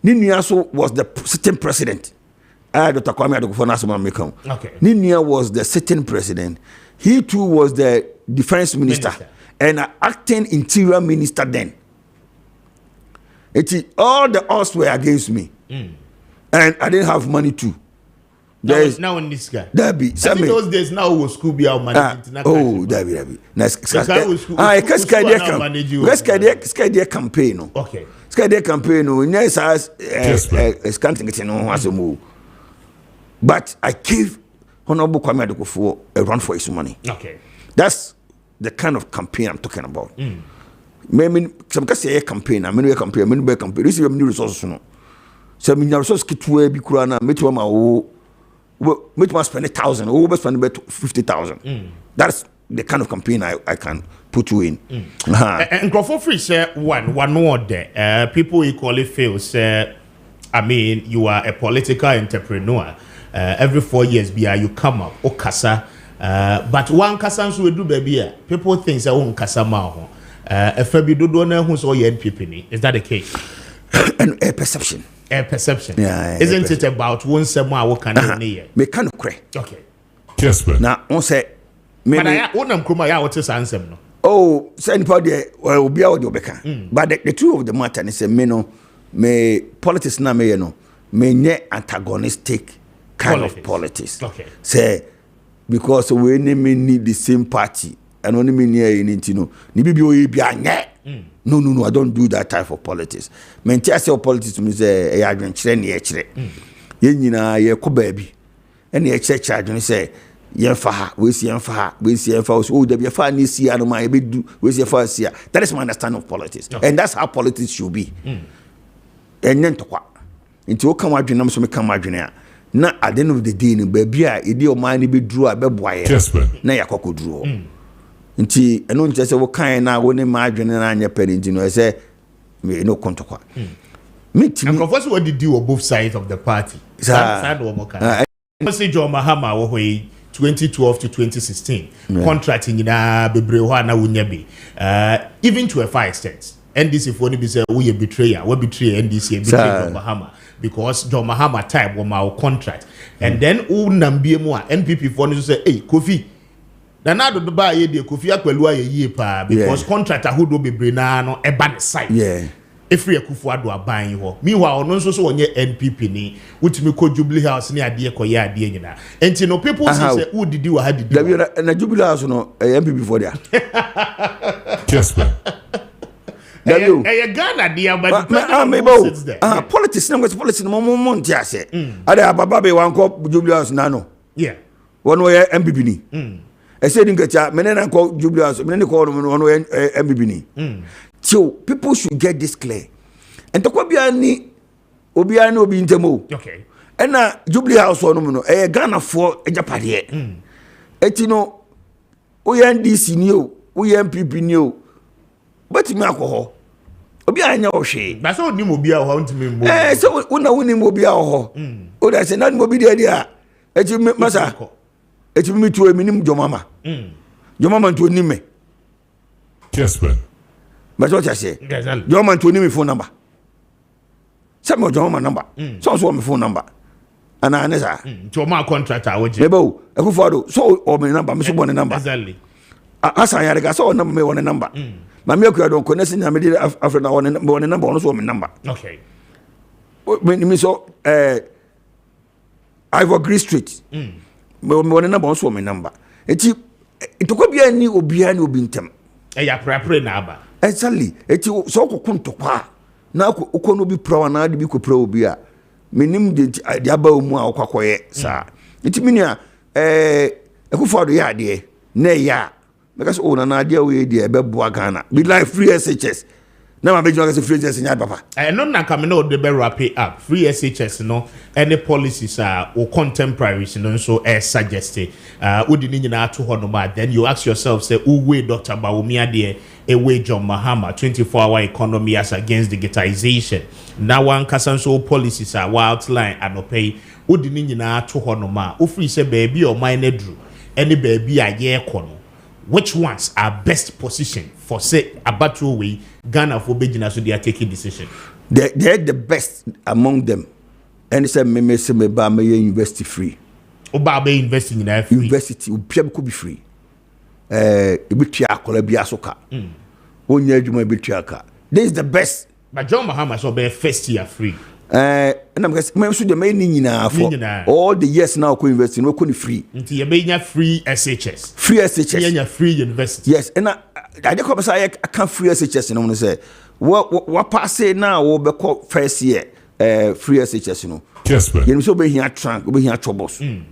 Niniaso was the sitting president Dr. Kwame Appiah Kubi National American. Okay. Ninia was the sitting president. He too was the defense minister. And acting interior minister then. All the odds were against me. And I didn't have money too. Now in this guy. Debbie, I think those days now was Kubi our management. Debbie. Nice. Kessben campaign. Okay. Kessben campaign. Yes, as canting no move. But I gave Honorable Kwame Appiah Kubi a run for his money. Okay. That's the kind of campaign I'm talking about. Maybe some can say a campaign. I'm a campaign. I'm a campaign. This is new resources. No. So I'm resources get to be kurana. Make me spend 1,000. Or spend about 50,000. That's the kind of campaign I can put you in. And for free, say one word there. People equally feel say, I mean, you are a political entrepreneur. Every 4 years, you come up, okasa. But one kasa we do baby. People think say one kasa ma. If we do know who's all your NPP, is that the case? And a perception. A perception. Yeah. Isn't it about one summer what can you me can cry. Okay. Kessben. Now on say but I won't come out what is answer no. Oh, send for the will be out your becker. But the truth of the matter is me no me politics na me no me nye antagonistic kind of politics. Okay. Say because we need the same party and only me near in it, no be no, I don't do that type of politics. Me say politics me say e adwen kire ne e kire. Ye nyina ye ko baabi. E ne e kire adwen say ye fa ha, we see ye fa ha, we see ye fa so there be fa ni si anu ma e be do, we see fa si. That is my understanding of politics. Okay. And that's how politics should be. Enyen to kwa. Nti o kan adwen nam so me kan adwen a. Na at the end of the day no baabi a e dey o man ni be duru a be boaye. Na yakoko duru. Nti eno nche se wo kan na wo ne ma adwene na anya parent no say me no kontokwa and confess what did do on both sides of the party side wo mo kan say John Mahama wo hoyi 2012 to 2016 contracting na bebre ho na wonya bi even to a far extent NDC for ni be say we betrayer we betray NDC betray John Mahama because John Mahama type wo ma contract and then who nambie mu a NPP for ni say hey Kofi na do ba ye de Kofi Akpelu aye yie pa because contract ahodo bebre na no eba ne side efri Akufo ado aban ho meanwhile ono nso so onye NPP ni wutimi ko Jubilee House ni ade koye ade nyina enti no people say who didi wa ha didi na Jubilee House no NPP for there Kessben Ghana dia but the politics na politics no mo ntia se ade ababa be wan ko Jubilee House na no wono ye NPP ni I said in Gacha, Menena called Jubilee, many call MBB. So people should get this clear. And to Kobiani Obiano be in Temo. Okay. And Jubilee House on a Ghana for a Japadi. Etino, we NDC new, we MPP new, but in alcohol. Obiano Oshie. That's all new mobile how to me. So when I win him mobile. Oh, that's not mobile idea. Etino Massa. It's me to a minimum your mama. Your mama to name me. Kessben. But what I say, your man to name me phone number. Some of your mama number. Some of my phone number. And I answer. To my contract, I would Nebo, a good father, so or my number, Mr. One number. Exactly. As I had saw number me one number. My milk, I don't connect in after now one number, also my number. Okay. When me so, Ivory Street. One number also my number. It could be any obiani obintem. Ya prapre na aba. Exactly. It so ko kunto kwa. Na ko no bi pro na de bi ko pro obi a. Menim de aba omu a okwakoye sa. It minia ekufo do ya de na ya. Because na de we de be boa Ghana. Be like free SHS. Na ma be joga se free SHS nya papa. No na come no de be wrap it up. Free SHS no any policies are or contemporaries no so suggested. Udi ni nyina to ho no ma then you ask yourself say who way Dr. Bawumia de a way John Mahama 24-hour economy as against digitization. Now one kasanso policies are outline and no pay udi ni nyina to ho no ma. Ofri say baby or mine drew any baby a year kono. Which ones are best positioned for say a battle way Ghana for Bejina so they are taking decision? They're the best among them. and say me say me ba me university free. Oba be investing in free. University obia could be free. Ebitua akola bia soka. Onya adwuma ebitua ka. This is the best. But John Mahama so be first year free. And I'm going to the main for all the years now co university no co free. Until you be free SHS. Free SHS. You free university. Yes, and I come say I can't free SHS and I'm going to say what pass now will be called first year free SHS no. Kessben. You know so be here trunk, be here troubles. And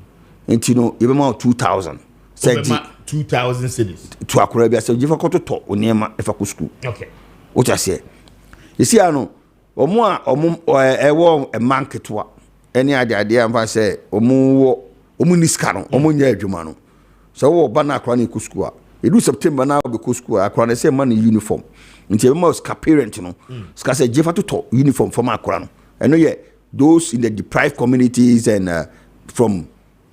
you know you be more 2000. Say 2000 cities. To Akura be say you for to talk oniema e for school. Okay. What I say. You see I know ewo emanketoa eni ade amfa say omu ni ska no omu nya adwuma no so wo ba na akra na kusku a edu September na be kusku a akra na say man uniform nti e ma ska parent no ska say jefa to uniform for akra no eno ye those in the deprived communities and from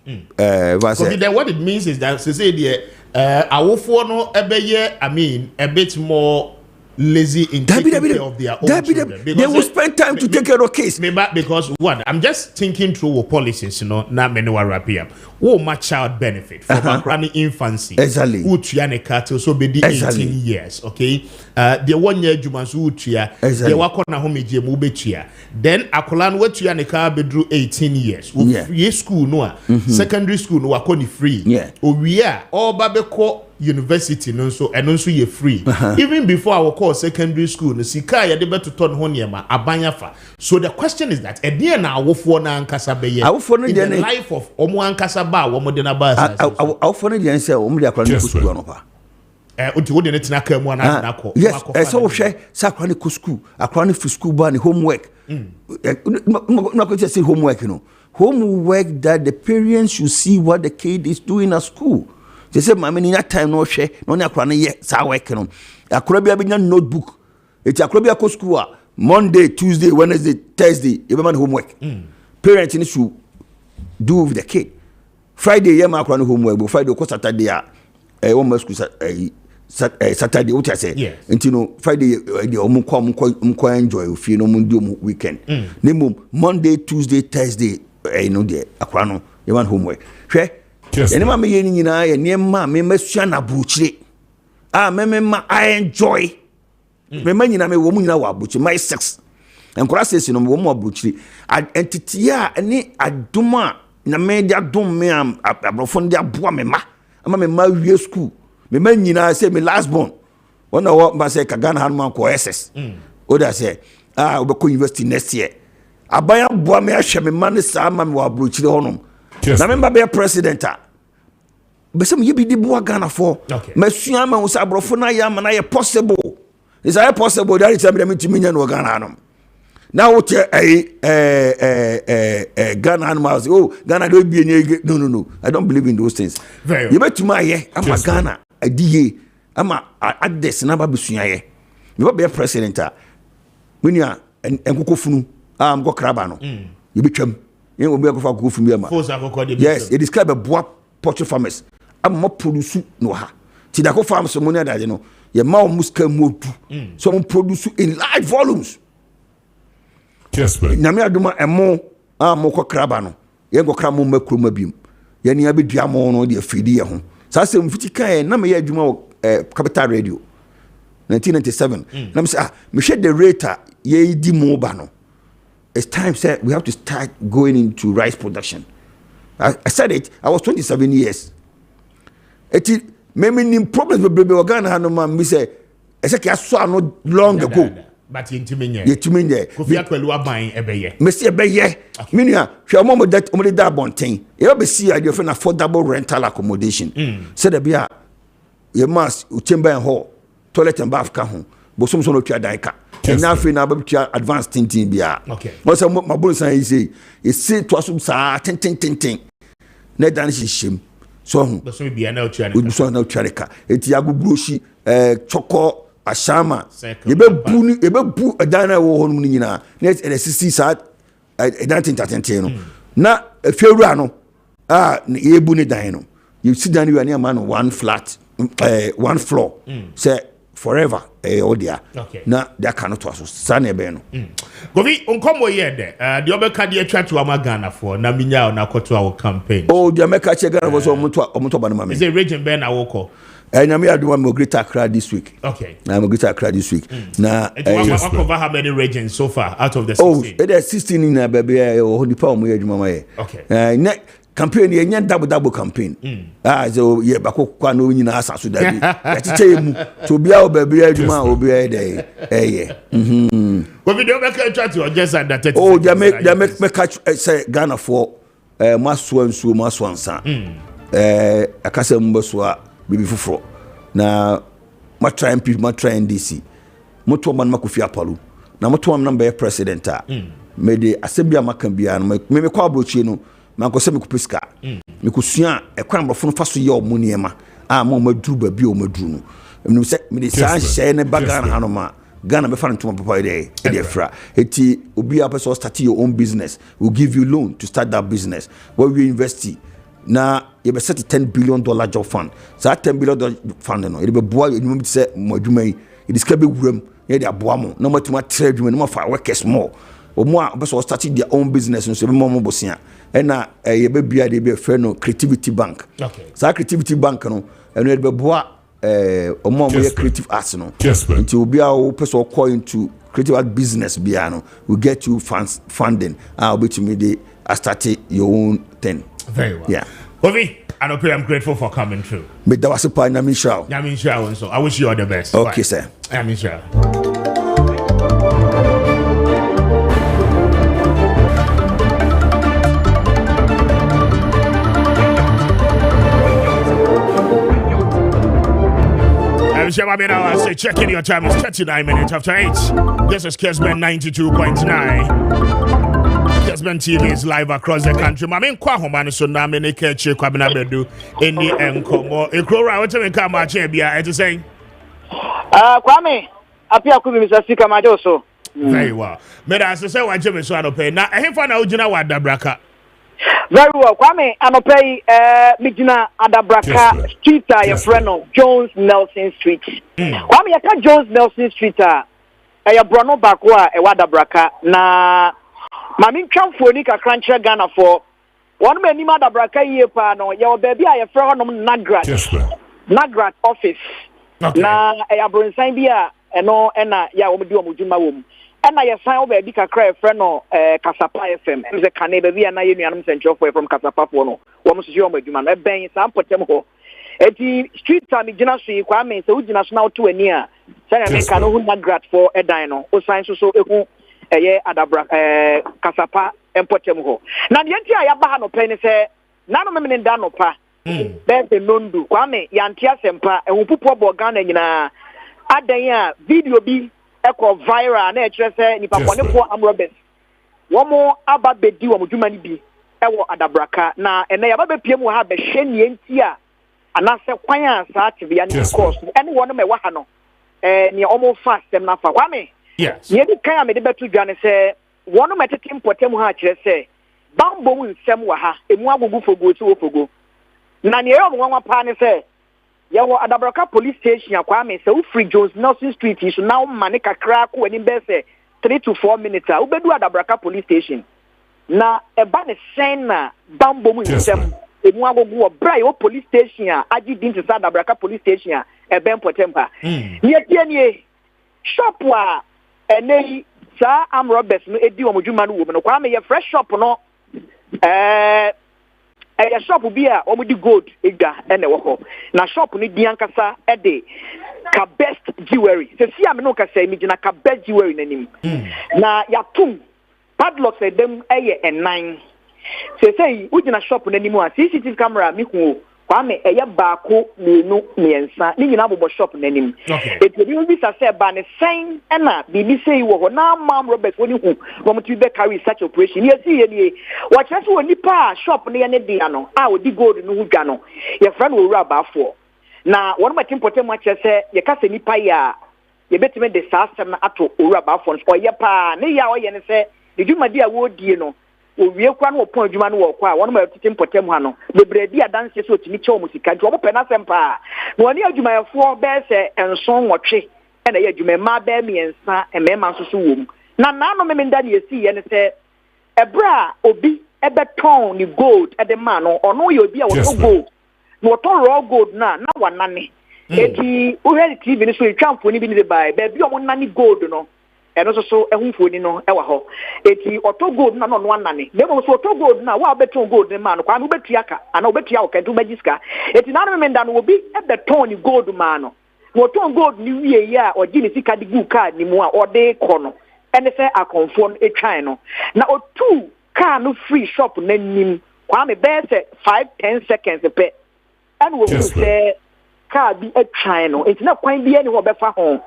what it means is that say the awofo no ebeye I mean a bit more lazy in taking care of their own children. They will spend time to take care of case. Because one, I'm just thinking through what policies, you know, now many were wrap up. What my child benefit from background infancy. Exactly. Uchiane cattle so be the 18 years, okay? The 1 year jumansu uchia, the wakona home jemu bechia. Then akolan wechiane ka bedru 18 years. Ye school no, secondary school no wakoni free. Yeah. We are all babeko university no so and also you free. Even before our call secondary school, no sika ya debe to turn honiema abanyafa. So the question is that edie na awofo na ankasa beye in the life of omo ankasa ba omo de na ba awofo no de say omo de akwa no school no pa. Unti wo de ne tina ka mu ana na ko. Yes, so wo hwe sa akwa no school, akwa no free school ba ne homework. No go say homework no. Homework that the parents should see what the kid is doing at school. They say my many time no share no na akra na ye sa work no akra bia benya notebook eti akra bia ko school Monday, Tuesday, Wednesday, Thursday you be man homework parents need to do with the kid. Friday ye ma akra no homework but Friday ko Saturday one school Saturday what I say enti no Friday the omko enjoy ofie no mundi weekend nemo Monday, Tuesday, Thursday no there akra no ye man homework hwe ene ma me yeni nyina ye niema me masua na buchire me I enjoy me ma nyina me wo mu nyina wa buchire my sex enkora sesi no wo mu buchire entity a ene adoma na me dia dom me abrofo dia boa me ma ama me ma wie school me ma nyina say me last born wona wo ba say Kagana Hanman ko SS oda say we go university next year abaya boa me ahwe me ma ne sa ma me wa buchire honom na member be president besem ye bi di boa Ghana for masua ma wo sa abrofo na ya ma na ye possible is it possible that is me ntiminya no Ghana anom now what Ghana animals Ghana do bi no I don't believe in those things you bet my ye am Ghana adiye ama ades na ba besua ye me be president munia enkokofunu am go kraba no you betwam yen obi akofa kofu mi ama yes it describe a boa poultry farmers am mo produce no ha ti da ko farms mo ne adaje no ye ma o muska modu so mo produce in large volumes. Kessben na me aduma emo mo ko kraba no ye go kra mo makroma bium ye ne abedua mo no de afidi ye ho sa se mfiti kan na me ye aduma capital radio 1997 na me say me hwe the rate ye di mo ba no it's time said we have to start going into rice production. I said it. I was 27 years. It many problems with baby Ghana no man. We say I said I saw not long ago. But you intimate. Kofi Akwelu aban ebeye. Messi ebeye. Minia, she omo that omo that bonten. You be see idea of an affordable rental accommodation. Said there be a you must chamber and hall, toilet and bath ka ho. But some no twa dan ka. And now fi na ba twa advanced tintin bia. Okay. What's my bonsan he say? He say to asum sa tin. Na dan shim. So ho. But so bia na twa ne. So na twa ne ka. Eti agubroshi choko ashama. Ye be bu dan na wo ho no nyina. Na e 60 sa dan tin no. Na fewura no ye bu ne dan no. You sit down you and man one flat one floor. Say forever odia okay na they cannot to us sane be no govi onkomo ye de the obeka de atwa to amagana for na minya na koto our campaign oh the make che Ghana for so omoto ba no ma is a region ben na woko nyame adu wa Greater Accra this week okay na Greater Accra this week na what cover how many regions so far out of the 16 oh it is 16 in na baby o di pa o mo adwuma ma ye okay campaign ye nya double campaign so ye bako kwa no nyina asaso da bi ya chiche mu to bia o baby adwuma obi e dey what video make try to just under 30 oh they make catch say Ghana for maso ansuo maso ansa akasa mbaso a bibi fufuro na ma try MP ma try NDC moto man makofi apalu na moto am number president a me de asebia maka bia no me kwa abrochie no manko se me kupiska me kusua ekwan brofo no faso ye omuniema a ma maduru ba bi o maduru no me se me de san hye ne bagana hanoma Ghana be fa ntoma papa dey e dey fra eti obi a person start your own business will give you loan to start that business where we invest na you be set $10 billion job fund so that $10 billion fund no it be boa you me say modwuma yi it is be wuram ye dey aboa mo na matuma trade dwuma no ma fa workers more omo a person start their own business so be mo bosia na ye be bia dey be friend no creativity bank okay so creativity bank no eno dey be boa omo mo ye creative arts no until obi a o person call into creative art business bia no we get you funding be to me dey start your own thing. Very well. Yeah. Ovi, I'm grateful for coming through. But that was a part of show. So I wish you all the best. Okay, sir. Sure. I say checking your time is 39 minutes after 8. This is Kessben 92.9. Kessben TV is live across the country. Mami kwa homani so na me ne keche kwa bina bedu eni enkomo. Electoral what me ka Maakye bia e say. Kwame Appiah Kubi Mr. Speaker Majoso. Very well. Me da say wanje me so anope na ehemfa na ugina wa Adabraka. Very well. Kwame anope mijina Adabraka street a your friend of Jones Nelson Street. Kwame yaka Jones Nelson Street a ya brono bako a e wa Adabraka na Mami twamfoni kakra nkyere Ghana for one man nima Adabraka yie pa no ye obabi a ye frɛ honom Nagrat office na ya bronsan bi a eno na ya wo medi omudwuma wo mu na ye san obabi kakra ye frɛ no Kasapa FM ze kane ba bi na ye nuanom sentrofo from Kasapa fo no wo mo sisi omudwuma no ben san potem ho eti street time gina so yi kwa men se ugina so na oto ani a se na me ka no hu Nagrat for edan no o san so ehu eye Adabraka Kasapa empotem ho na de ntia ya ba ha no pe ni se na no me nda no pa be nondu Kwame yantia sempa ehu pupo bo Ghana nyina adan a video bi eko viral na e kire se nipa konefo amrobes womo aba bedi wo mudwuma ni bi ewo Adabraka na ene ya ba be piem wo ha be hwe nie ntia anase kwan a sa atibia ni course ene wo no me wa ha no ni omo fast dem na fa Kwame. Yes. Ye di kan me de betu dwane se wono metete mpotem ha kire se bambo mu nsem wa ha emu agugu fogo ti wo fogo na ne yo nwa pa ne se ye wo Adabraka police station akwa me se Free Jones Nelson Street is now mane kakra ko ani be se 3 to 4 minutes a ubedu Adabraka police station na eba ne sen na bambo mu nsem emu agugu wo bra yo police station a agi din ti Adabraka police station a ebe mpotem pa ne tie nie shop wa enei sa am Roberts no edi omudwuma no wo no kwa me ye fresh shop no ya shop bi a omudi gold ega ene wo ho na shop no di ankasa e de ka best jewelry se si am no ka say mi gina ka best jewelry nanim na ya tum padlocks e dem eye enan se say ugina shop nanim a CCTV camera mi hu Kwame eye baako menu miensa ni nyina bobo shop nanim ebi bi sa se ba ne sen na bibi sei wo ho na mam Robert woni hu wo mtu be carry such operation ye si ye ni wa chese woni pa shop ne ye ne dia no a odi gold no hu dwa no ye fra no wura baafo na won ma timpote ma chese ye ka se ni pa ya ye betime de sa asem ato wura baafo no ye pa ne ya o ye ne se de dwuma dia wo die no owie kwa no opon adwuma no wo kwa won ma tete mpotem ha no bebredi adanse so otimi che omusika nti obo pena sempa na woni adwumayefo be se enson wotwe na ye adwuma ma be miensa emema nso so wom na no me nda ne yesi ye ne se ebra obi ebeton ni gold e de ma no ono ye obi a wo gold no to raw gold na wanane eti o head TV ni so etwamfo ni bi ni de bai ba bi o mo nane gold no eno so ehunfo ni no e wa ho eti oto gold na no wanane me mo so oto gold na wa beton gold ni ma no kwa no betua ka ana obetua o kentu magiska eti na no me nda no obi e beton ni gold ma no oton gold ni wie ya o gi ni sika di gu ka ni mu a o de kɔ no ene se akonfo no etwan no na otu car no free shop na nim kwa me be se 5-10 seconds pe and we say car bi etwan no enti na kwan bi ani ho be fa ho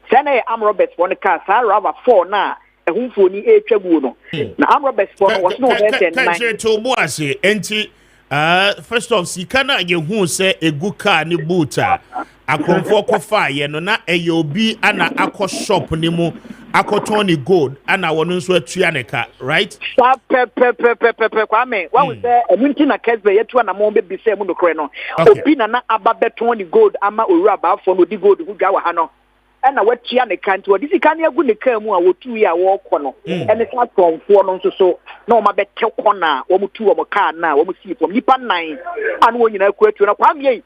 se na am Roberts for the car sa rava 4 na ehunfo ni etwabu no na am Roberts for no was no be say 9 to mo ase enti first of sika na ye hu se egu car ni boota akonfo kofa ye no na eyobi ana akọ shop ni mu akoton ni gold ana wono nso atua ne ka right Kwame what we say emunti na Kessben yetu na mo be bi se mu no kre no obi na aba beton ni gold ama owura ba afọ no di gold hu dwa wa ha no na watua ne ka nti odi sika na agu ne ka mu a wotu ya wo kɔ no ene sa tonfo no nso so na o ma bete kɔ na wo mutu wo mo ka na wo mu si pom nipa 9 anu wo nyina ku atu na Kwame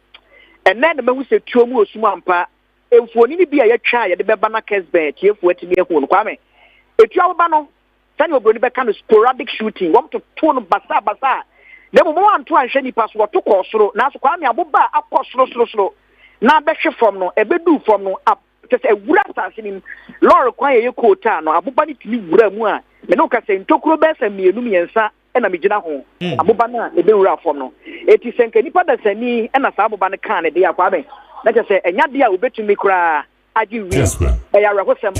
and then the man who said Chomu Sumampa, if one in be a child, the Bebana Kessben, if what to be a home, Kwame. A Chawabano, then you're going to be kind of sporadic shooting, want to turn basa. Never more than 2 and Shani pass what took us through. Now, Kwame Abuba, up cost slow. Now, Besha from no, a bedu from no up, just a wood assassin, Laura Quay Kota, no, Abubani to me, Buramua, Menoka saying Tokro Bess and me, Lumiansa. And I'm a home. Abubana, the bill for no. It is saying, can you put us any and a Sabubana can a dear Kwame? Let us say, and Yadia will bet to me cry. I do read. They are a Rossam.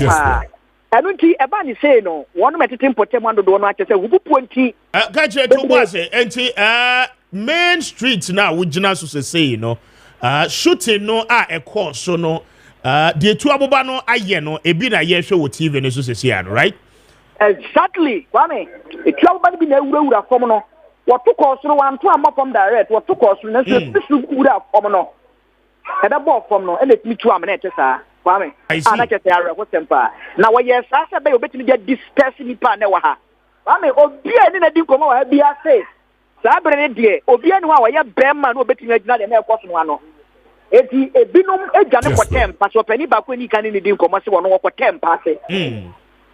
I don't see a bunny say no. One met it in Potemando, don't like to say, who 20. Gadget was it? And main streets now, which Janasus say, you know, shooting no, a course, so no, the two Abubano, I know, a bit a year show with TV and association, right? Exactly, Kwame. If you have been a wood of Fomono, what took us through one to a mop from direct, what took us through this wood of Fomono. And a ball from no, and let me to a minute, sir. Kwame. I like a what's temper. Now, yes, I said, I bet you get this person in Panawaha. Kwame, Obia didn't do come over, be a safe. Sabre, dear, Obia, no, I have Berman, no betting not an air person one. If he a binum a Janet for 10, but your penny back when you can in the commercial one for 10 passes.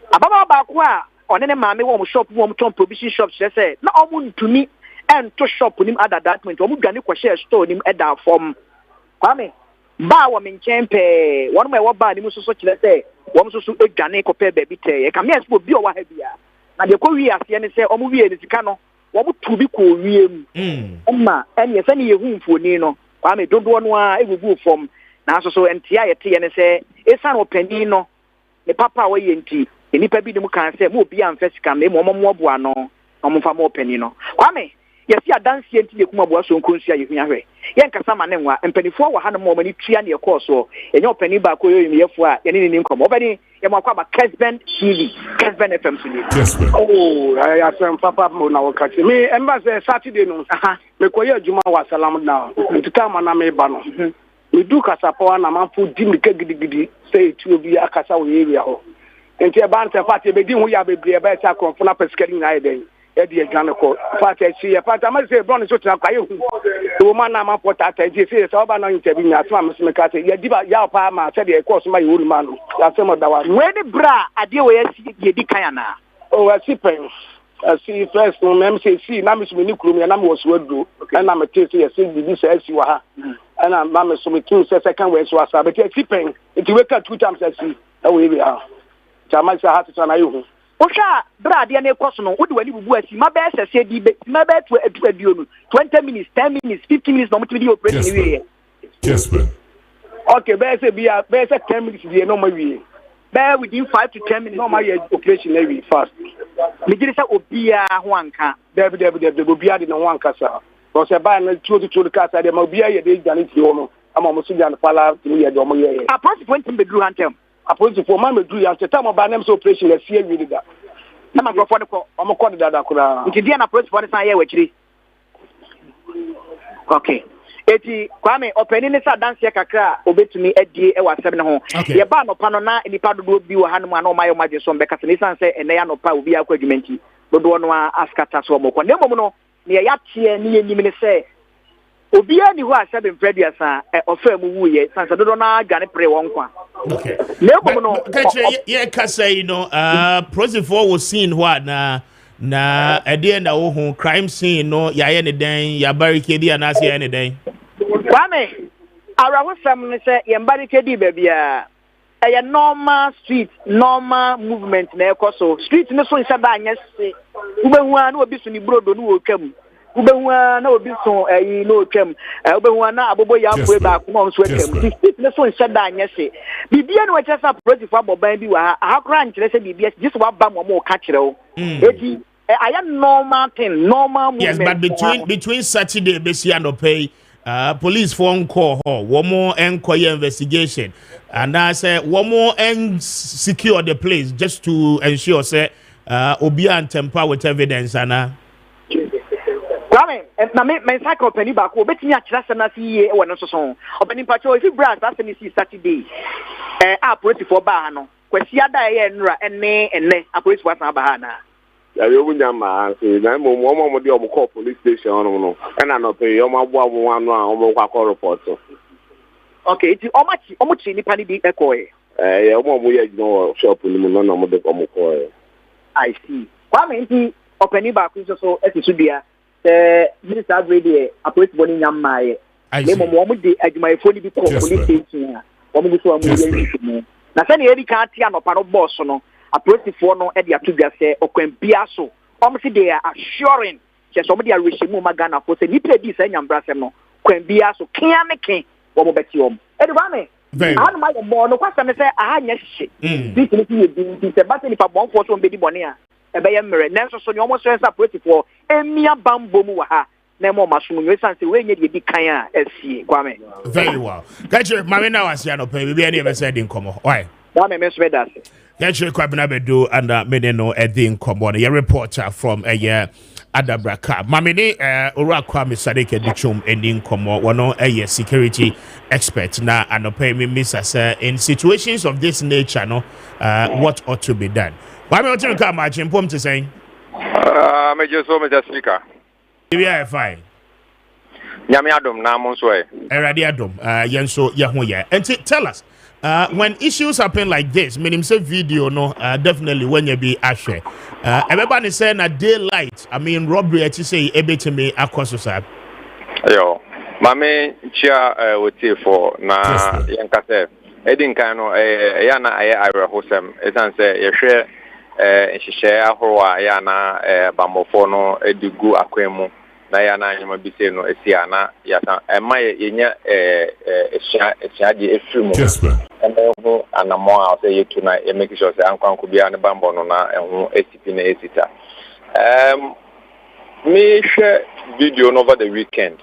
Ababa bakwa onene maame wo shop wo ton provision shop say na omu ntumi ento shop nim at that point omu dwane kwa share store nim eda form Kwame ba wo menchen pe won ma wo ba nim so kire say wo so edwane ko pe ba bi te e kam yes bo bi o wa ha bia na de ko wi ase ne say omu wi e sika no wo mu tu bi ko wi mu ma ene se ne ye hu mfoni no Kwame dodo no a egugu form na so entia ye te ne say esan opani no ne papa wo ye nti nipa bi dem kan say mo bi amfesika me mo aboa no mo fa mo pani no Kwame yesi adanse enti ekuma aboa so nkonsu aye hua hwe yen kasa ma ne nwa empanifo wa ha no mo mani tua ne ekoso enye opani ba ko yoyim yefo a ye ne nkom obani ye mo akwa ba Kessben TV Kessben FM so oh I am papa mo na wakati me embassy Saturday no me ko ye adwuma wa salam na ntita ma na me ba no me du kasa po na manfo di me gidigidi say tu bi akasa wo area ho enti e ban te party be di hu ya bebre e ba ta konfo na pescali na eden e di adwane ko party chi e party ma say bron so tena kwa ye hu wo ma na ma pota ta di say so ba na interview nya so ma me ka say ye di ba ya pa ma say de course ma ye wolu ma no ya say mo da wa we ni bra ade we ye di kan na oh I see pen I see first no me say see na me so ni kuro me na me was wadu na me say say bi say si wa ha na ma me so me kin say second way so asa but I see pen it wake up 2 times I see that way we are Chama sa hatu sana yuhu. Osha brad ya ne koso no wodi wani bubu asi ma be sese di be ma be to aduo no 20 minutes 10 minutes 15 minutes no mutudi operation we. Yes, man. Okay, be say 10 minutes di no ma we. Be within 5 to 10 minutes no ma ye operation we fast. Me gire say obia ho anka. Debi obia di no ho anka sa. Because e ba na tuo ka sa de ma obia ye de jani ti no. Ama mo so jani pala ti ye do mo ye. Apart point be dru hantem. Appointed for my do ya time about them operation a fear with that. na microphone ko ọmọkọ de dada kura nti dia na police for the san ye wachiri okay eti Kwame openi ne sa dance kakra obetumi adie e wasem ne ho ye ba no pa no na nipa dodo bi wo hanom ana o mayo maje so mbeka se ne san se ene ya no pa obi akwa adwumenti dodo no askata so omokọ ne mom no ne ya tie ne yenim ne se obi ani ho asebe mfrediasa ofa mu wuye san se dodo na gane pre won kwa okay ne mom no ye ka say Prozifo was seen what na ede na wo ho crime scene no ya ye ne den ya barricade anase ya ne den Kwame arawosam ne se ye barricade babia a normal street normal movement na ekoso street ne so nsa da anyese ubehu na obi so ni brodo no wotwam ubehu na obi so no otwam ubehu na abobo ya afo ba ko no so atwam street ne so nsa da anyese bibia no wacha sa Prozifo aboban bi wa ha kra nkire se bibia just wa ba mo ka kire o eti I am normal thing, normal movement. Yes, but between Saturday, Bessie and Opay, police phone call, one more enquiry investigation, and I said one more and secure the place just to ensure say Obia and temper with evidence and Kwame, na me cycle penny back. Obetini achira na see e won so so. Obeni pacho if brand that say see Saturday. Prozifo ba no. Kwesi ada ye nra ene Prozifo san ba ha na. You wouldn't man, I'm more de call police station no, and I not pay your one report. Okay, it's how much ni pani di echo no shop no I see. Kwame nti openi ba ku so etisu dia minister radio approach boni nyamaye. Le mo de adwumayefo ni bi ko police station a. Mo bi so amu ye na se na eri ka atia no pa no boss no. Prozifo no e dia to bia se okwan bia so si they are assuring che so they are reshimu magana for say nipa di say nyambrasem no kwan bia so kia ne ken wo mo beti om e de ba me anu ma mo no kwasa me say aha nya hye this ni ye bi se ba se nipa bon for so be di bone a e be ye mere nanso so ni omo so say Prozifo emia bambo mu wa ha na mo masum nyo san se we nya di kan a asie Kwame very well gache mame na wase anopa bibia ne be say din komo why ba me so be that Yache Kwabena Bedu and Meneno Edin Common, a reporter from a year Adabraka. Mamini Ora Kwame Sadeke Dichum Edin Common, one a security expert now and pay me miss us in situations of this nature, no, what ought to be done. Why me to come much in Pom to say? Major so much speaker. Yeah, fine. Yamiadum Namonsway. Eradiadum, Yenso Yahoya. And tell us. When issues happen like this, meaning say video, no, definitely when you be ashe. Everybody saying a daylight. I mean robbery. I say ebe to me akososab. Yo, mame chia would for na yankase. Edin kano yana aya hosem. Esan say you share share ahorwa yana bamofono edigu akwemu. Na yana nyama bise no esiana yata ema yenya di efrimu emo anamo a say yetu na e make sure say ankwanko bia ne bambo no na ehu ACP na esita me share video over the weekend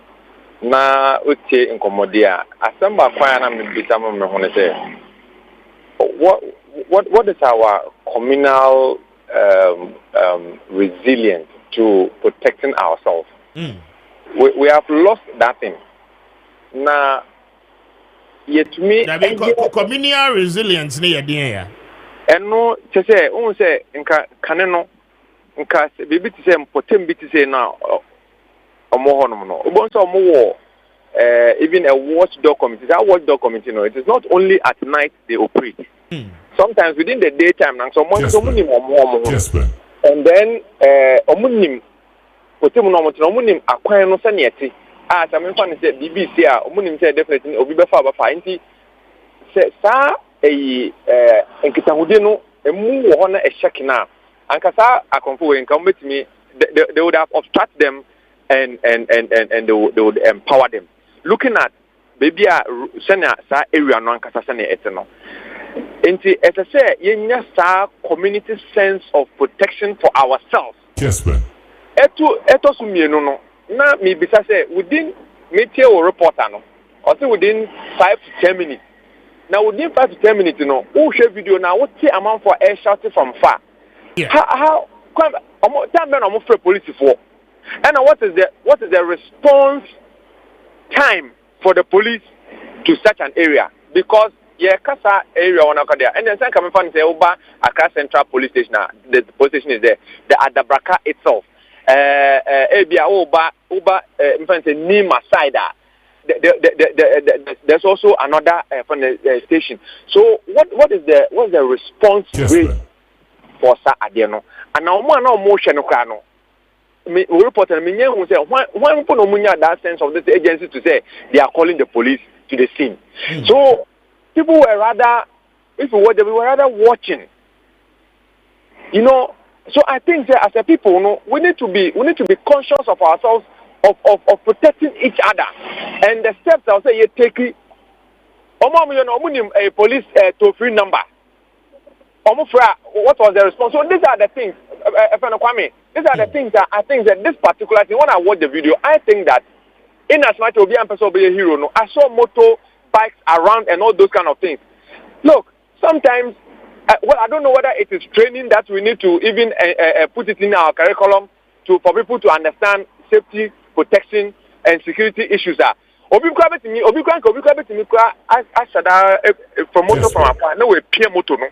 na otie nkomodia asamba kwa na me bitamo me ho ne say what is our communal resilience to protecting ourselves. We have lost that thing. Now, yet me communal resilience near the air. And no, to say, on say, nka kaneno, nka bibi to say, potem biti say now, or more no. Also, more, even a watchdog committee. That watchdog committee, no, it is not only at night they operate. Sometimes within the daytime, and someone more. And then, omunim. Otimu no moto omunim akwan no sane yeti some fan say BBC omunim say definitely obi be fa ba fa nti say sa enkitahude no emu wo ho na ehekina ankasa akonfo we nka metimi they would have obstruct them and they would empower them looking at baby sane sa area no ankasa sane ete no nti ete say yenya sa community sense of protection for ourselves. Kessben. Eto sumienu no na me bisa say within metie or reporter no or say within 5 to 10 minutes now within 5 to 10 minutes no who share video now what see amount for air shouting from far how time men almost for police for. And what is the response time for the police to such an area? Because Kasa area on there, and then some coming from say Oba Accra Central Police Station. The police station is there. The Adabraka itself. Ebia Oba Nima side. There's also another from the station. So what is the response rate for Sa Adiano? And now no motion no. We reported me who say when people no that sense of this agency to say they are calling the police to the scene. So people were rather, if we were, they were rather watching. You know, so I think that as a people, you know, we need to be conscious of ourselves, of protecting each other, and the steps I'll say you take. A police toll-free number. What was the response? So these are the things, Kwame. These are the things that I think that this particular thing. When I watch the video, I think that in as much as Obi and person be a hero, no, I saw motor bikes around and all those kind of things. Look, sometimes, I don't know whether it is training that we need to even put it in our curriculum for people to understand safety, protection, and security issues. Obi kwa to me, I said from motor from our no way peer motor no.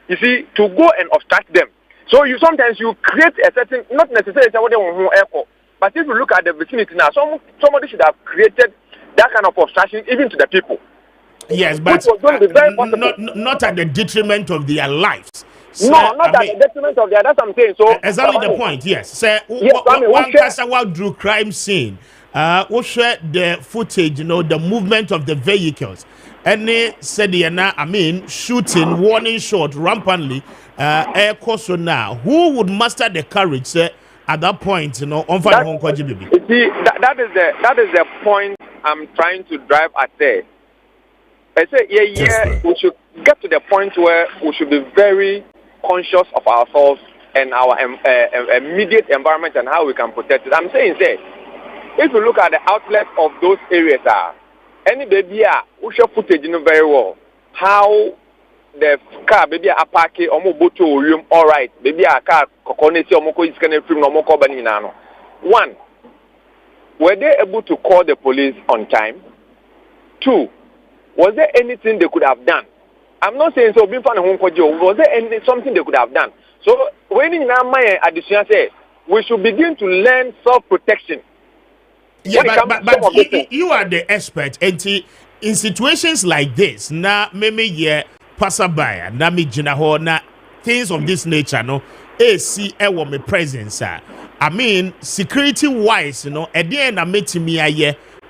You see, to go and obstruct them. So sometimes you create a certain, not necessarily somebody who echo, but if you look at the vicinity now, somebody should have created that kind of obstruction even to the people. Yes, but not at the detriment of their lives. So, not at the detriment of their. That's what I'm saying. So exactly the point. Yes. So one person drew crime scene. We share the footage. You know, the movement of the vehicles. Any said shooting, warning shot rampantly. Air course now. Who would muster the courage? At that point, you know, on fire. You see, that is the point I'm trying to drive at there. I say, we should get to the point where we should be very conscious of ourselves and our immediate environment and how we can protect it. I'm saying, if you look at the outlet of those areas, any baby, we should footage very well. How the car, baby, a parking, almost to room, all right, baby, a car, coconut, almost is going to film, almost banana. One, were they able to call the police on time? Two, was there anything they could have done? I'm not saying so. Was there something they could have done? So when in my addition say we should begin to learn self-protection. Yeah, but you are the expert, and in situations like this, na maybe passerby, na me jinaho, na things of this nature, no, see me presence. I mean, security-wise, you know, at the end, I met me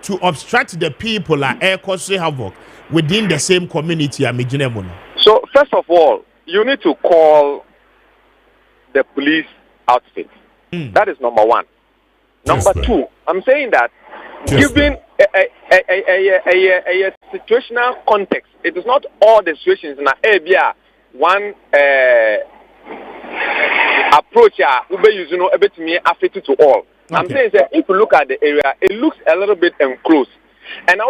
to obstruct the people cause havoc within the same community. So first of all, you need to call the police outfit. That is number one. Number two, I'm saying that given a situational context, it is not all the situations in area one approach to all. I'm saying that if you look at the area, it looks a little bit enclosed. And I I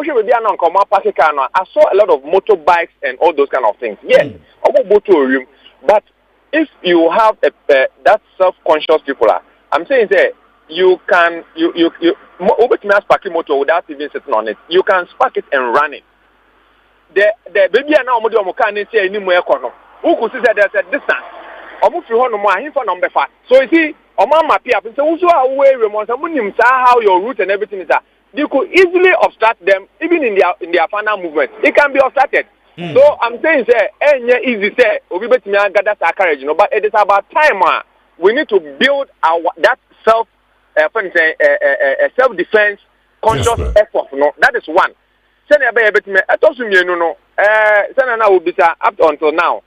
saw a lot of motorbikes and all those kind of things. Yes, I will go to a room. But if you have that self-conscious people, I'm saying that you can spark motor without even sitting on it. You can spark it and run it. The baby now can't say anymore. Who could say there's a distance? So you see, how your route and everything is that you could easily obstruct them even in their final movement. It can be obstructed. So I'm saying easy gather courage, you know, but it is about time we need to build that self-defense conscious effort. No, that is one. Up until now,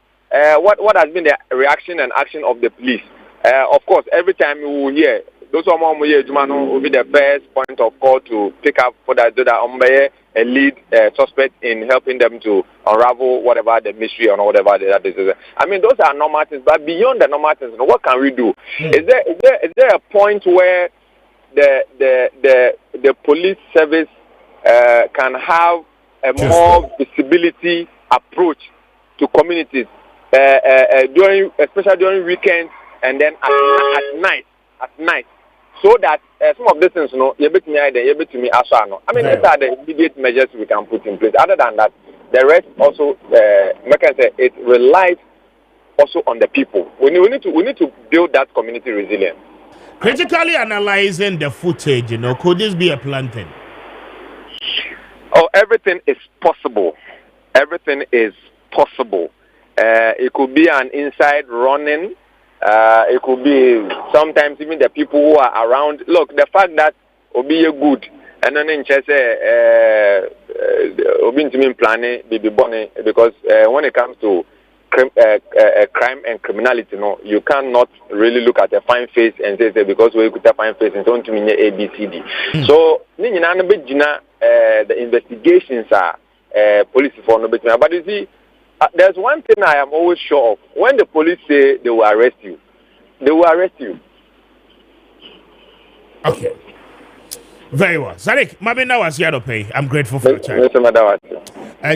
what has been the reaction and action of the police? Of course, every time we will hear those will be the first point of call to pick up for that a lead suspect in helping them to unravel whatever the mystery or whatever that is. I mean, those are normal things, but beyond the normal things, what can we do? Is there a point where the police service can have a more visibility approach to communities especially during weekends and then at night, so that some of these things, you know, you bet me either, you bet me as well. I mean, these are the immediate measures we can put in place. Other than that, the rest also, it relies also on the people. We need to build that community resilience. Critically analyzing the footage, you know, could this be a planting? Oh, everything is possible. Everything is possible. It could be an inside running. It could be sometimes even the people who are around. Look, the fact that Obi good and then in Chese Obi into planning baby bonnie because when it comes to crime and criminality, no, you cannot really look at a fine face and say because we could have fine face and don't mean ABCD. So the investigations are police for no better. But you see, there's one thing I am always sure of: when the police say they will arrest you, they will arrest you. Okay. Very well. Sadiq, Mabina was here to pay. I'm grateful for your time. And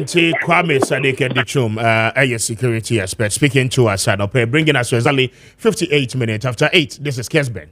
Kwame Sadiq and the Chum, a security expert, speaking to us at Opay, bringing us to exactly 58 minutes after 8. This is Kessben.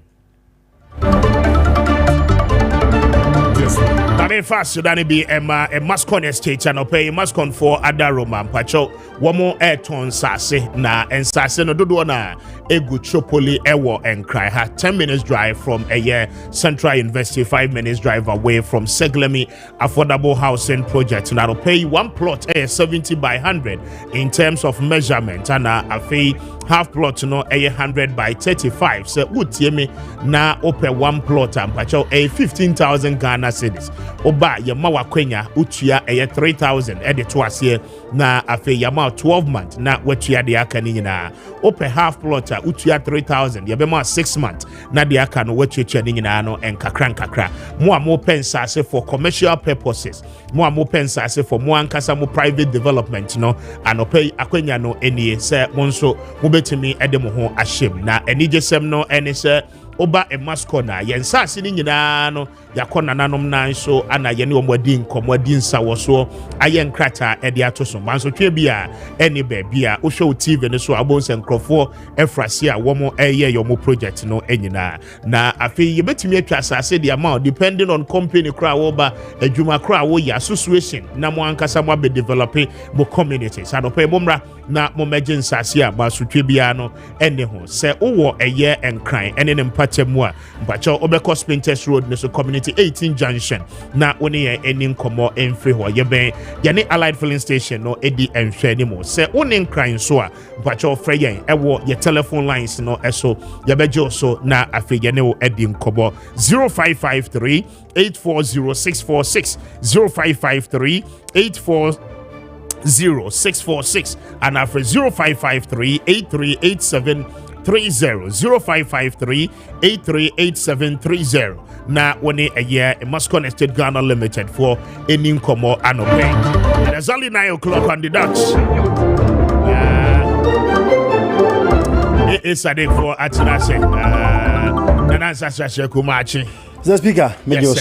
I mean, fast Sudan be a Mascon estate and Opay Mascon for Adaroma, Pacho, one more airton sassy, na and sassy no dodona, a good chopoli, ewo and cry. 10 minutes drive from a year Central University, 5 minutes drive away from Seglemi Affordable Housing Project. Now, pay one plot 70 by 100 in terms of measurement, and a fee half plot no 100 by 35. So, would me na open one plot and Pacho a 15,000 Ghana cedis. Oba Yamawa Kwenya Utia 3,000 edit was here na afe Yama 12 months na wetia de aka ni nyina open half plot utia 3,000 yabema 6 months na de aka no wetia ni nyina no enkakra mo a mo pensase for commercial purposes mo a mo pensase for mo ankasa mo private development no anope akwenya no enie se mo nso mo betimi ede mo ho ahyem na enigesem no ene se oba e maskona yensase ni nyina no yakona nanom nan so ana ye ne omwadi nkomwadi nsawo so ayen krata e de atoso manso twe bia eni ba bia wo show TV ne so abonse nkrofo efrase a wo mo eye yo mo project no enyina na afi ye betimi atwa asase de amount depending on company kra wo ba adwuma kra wo ya association na mo ankasa mo be develop mo communities adopa bomra na mo megin sase a manso twe bia no ene ho se wo eye enkran ene ne mpatemu a mpacho obeko Spinters Road ne so community 18 junction na woni ye eni nkomo enfre ho ye ben ye ne Allied filling station no edi enfre ni mo se woni nkran so a mpacho frɛ yen ewo ye telephone lines no eso ye bejo so na afi ye ne wo edi nkomo 0553 840646 0553 840646 and after 0553 8387 0553 838730 na woni a year a Mascon Estate Ghana Limited for any nkomo anope. And it's only 9 o'clock on the dot. It is a day for Atinase. Nanasa Sasha Kumachi. The speaker, Major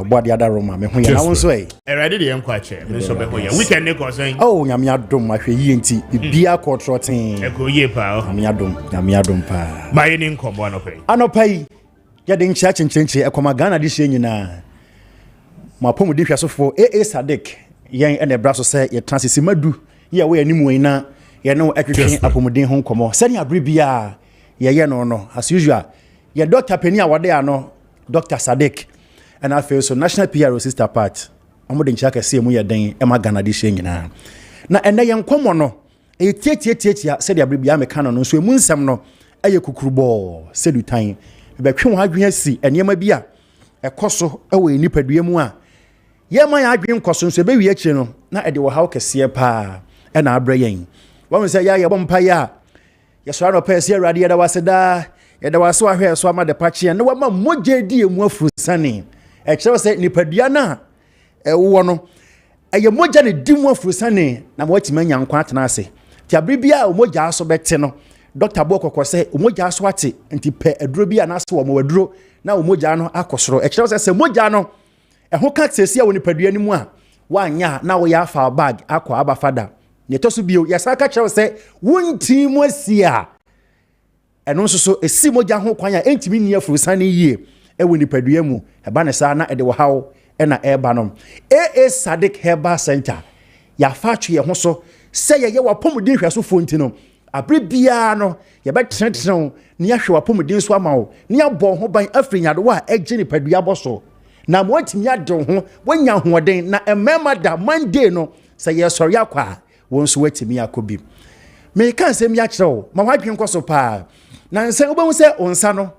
Body Adaroma, me who you so eh. Already the enquiry, Mr. Behoya. We can make us saying, oh, Yamiadum, my ENT, the beer court trotting. Echo ye pal, Yamiadum pa. My income one of pay. I no pay. Getting church and change a Comagana this year na. My poem with so for A. Sadiq, young and a brasso say, your transisimadu, ye away any way na, ye no everything upon home come. Send your bribia, ye no, as usual. Your Dr. Penny Awade no Dr. Sadiq and I feel so national PRO sister part. I'm going to check see mu ye den e ma Ghana di hye nyina. Na ene ye nkomo no e tietietia said ya bibia me kan no so emu nsem no eye kukurubo sedutan be twe ho adwen asi enema bi a ekoso e we nipadua mu a ye ma ya adwen koso so be wi akire no na e de wo haw kese pa e na abra yen wo say ya ye bom pa ya ye so no pa se awrade da waseda yeda waso ahwe so ama de pache ne wama mogye die mu afuru sane e kire se nipadua na e wo no eye mogya ne di mu afuru sane na mo watima nyankwa atena ase ti abribia o mogya aso bete no Dr. Bokoko se o mogya aso ate nti pe aduro bia na ase wo mo waduro na o mogya no akosoro e kire se mogya no e ho ka tsesi a wo nipadua ni mu a wanya na wo ya fa bag akwa abafada ne to so bio yesaka kire se wonti mu asia ɛno nso so esi mogya ho kwan a entimi nia furusane yie ɛwɔ nipadua mu ɛba ne saa na ɛde wɔ haw ɛna ɛba no AA Sadiq Herbal Center ya fa twe ye ho so sɛ yɛyɛ wapɔmuden hwɛsofo nti no abre bia no yɛbɛtenetene ne yɛhwɛ wapɔmuden so ama wo ne yɛbɔ ho ban afiri nyadewa a ɛgye nipadua bɔ so na mo atimi ade ho wanya hoɔden na ɛmɛma da Monday no sɛ yɛsɔre akɔ a wɔn nso watimi akɔ bi me kan sɛ mi akyerɛw ma wadwen kɔ so paa na nsɛ wobɛhu sɛ onsa no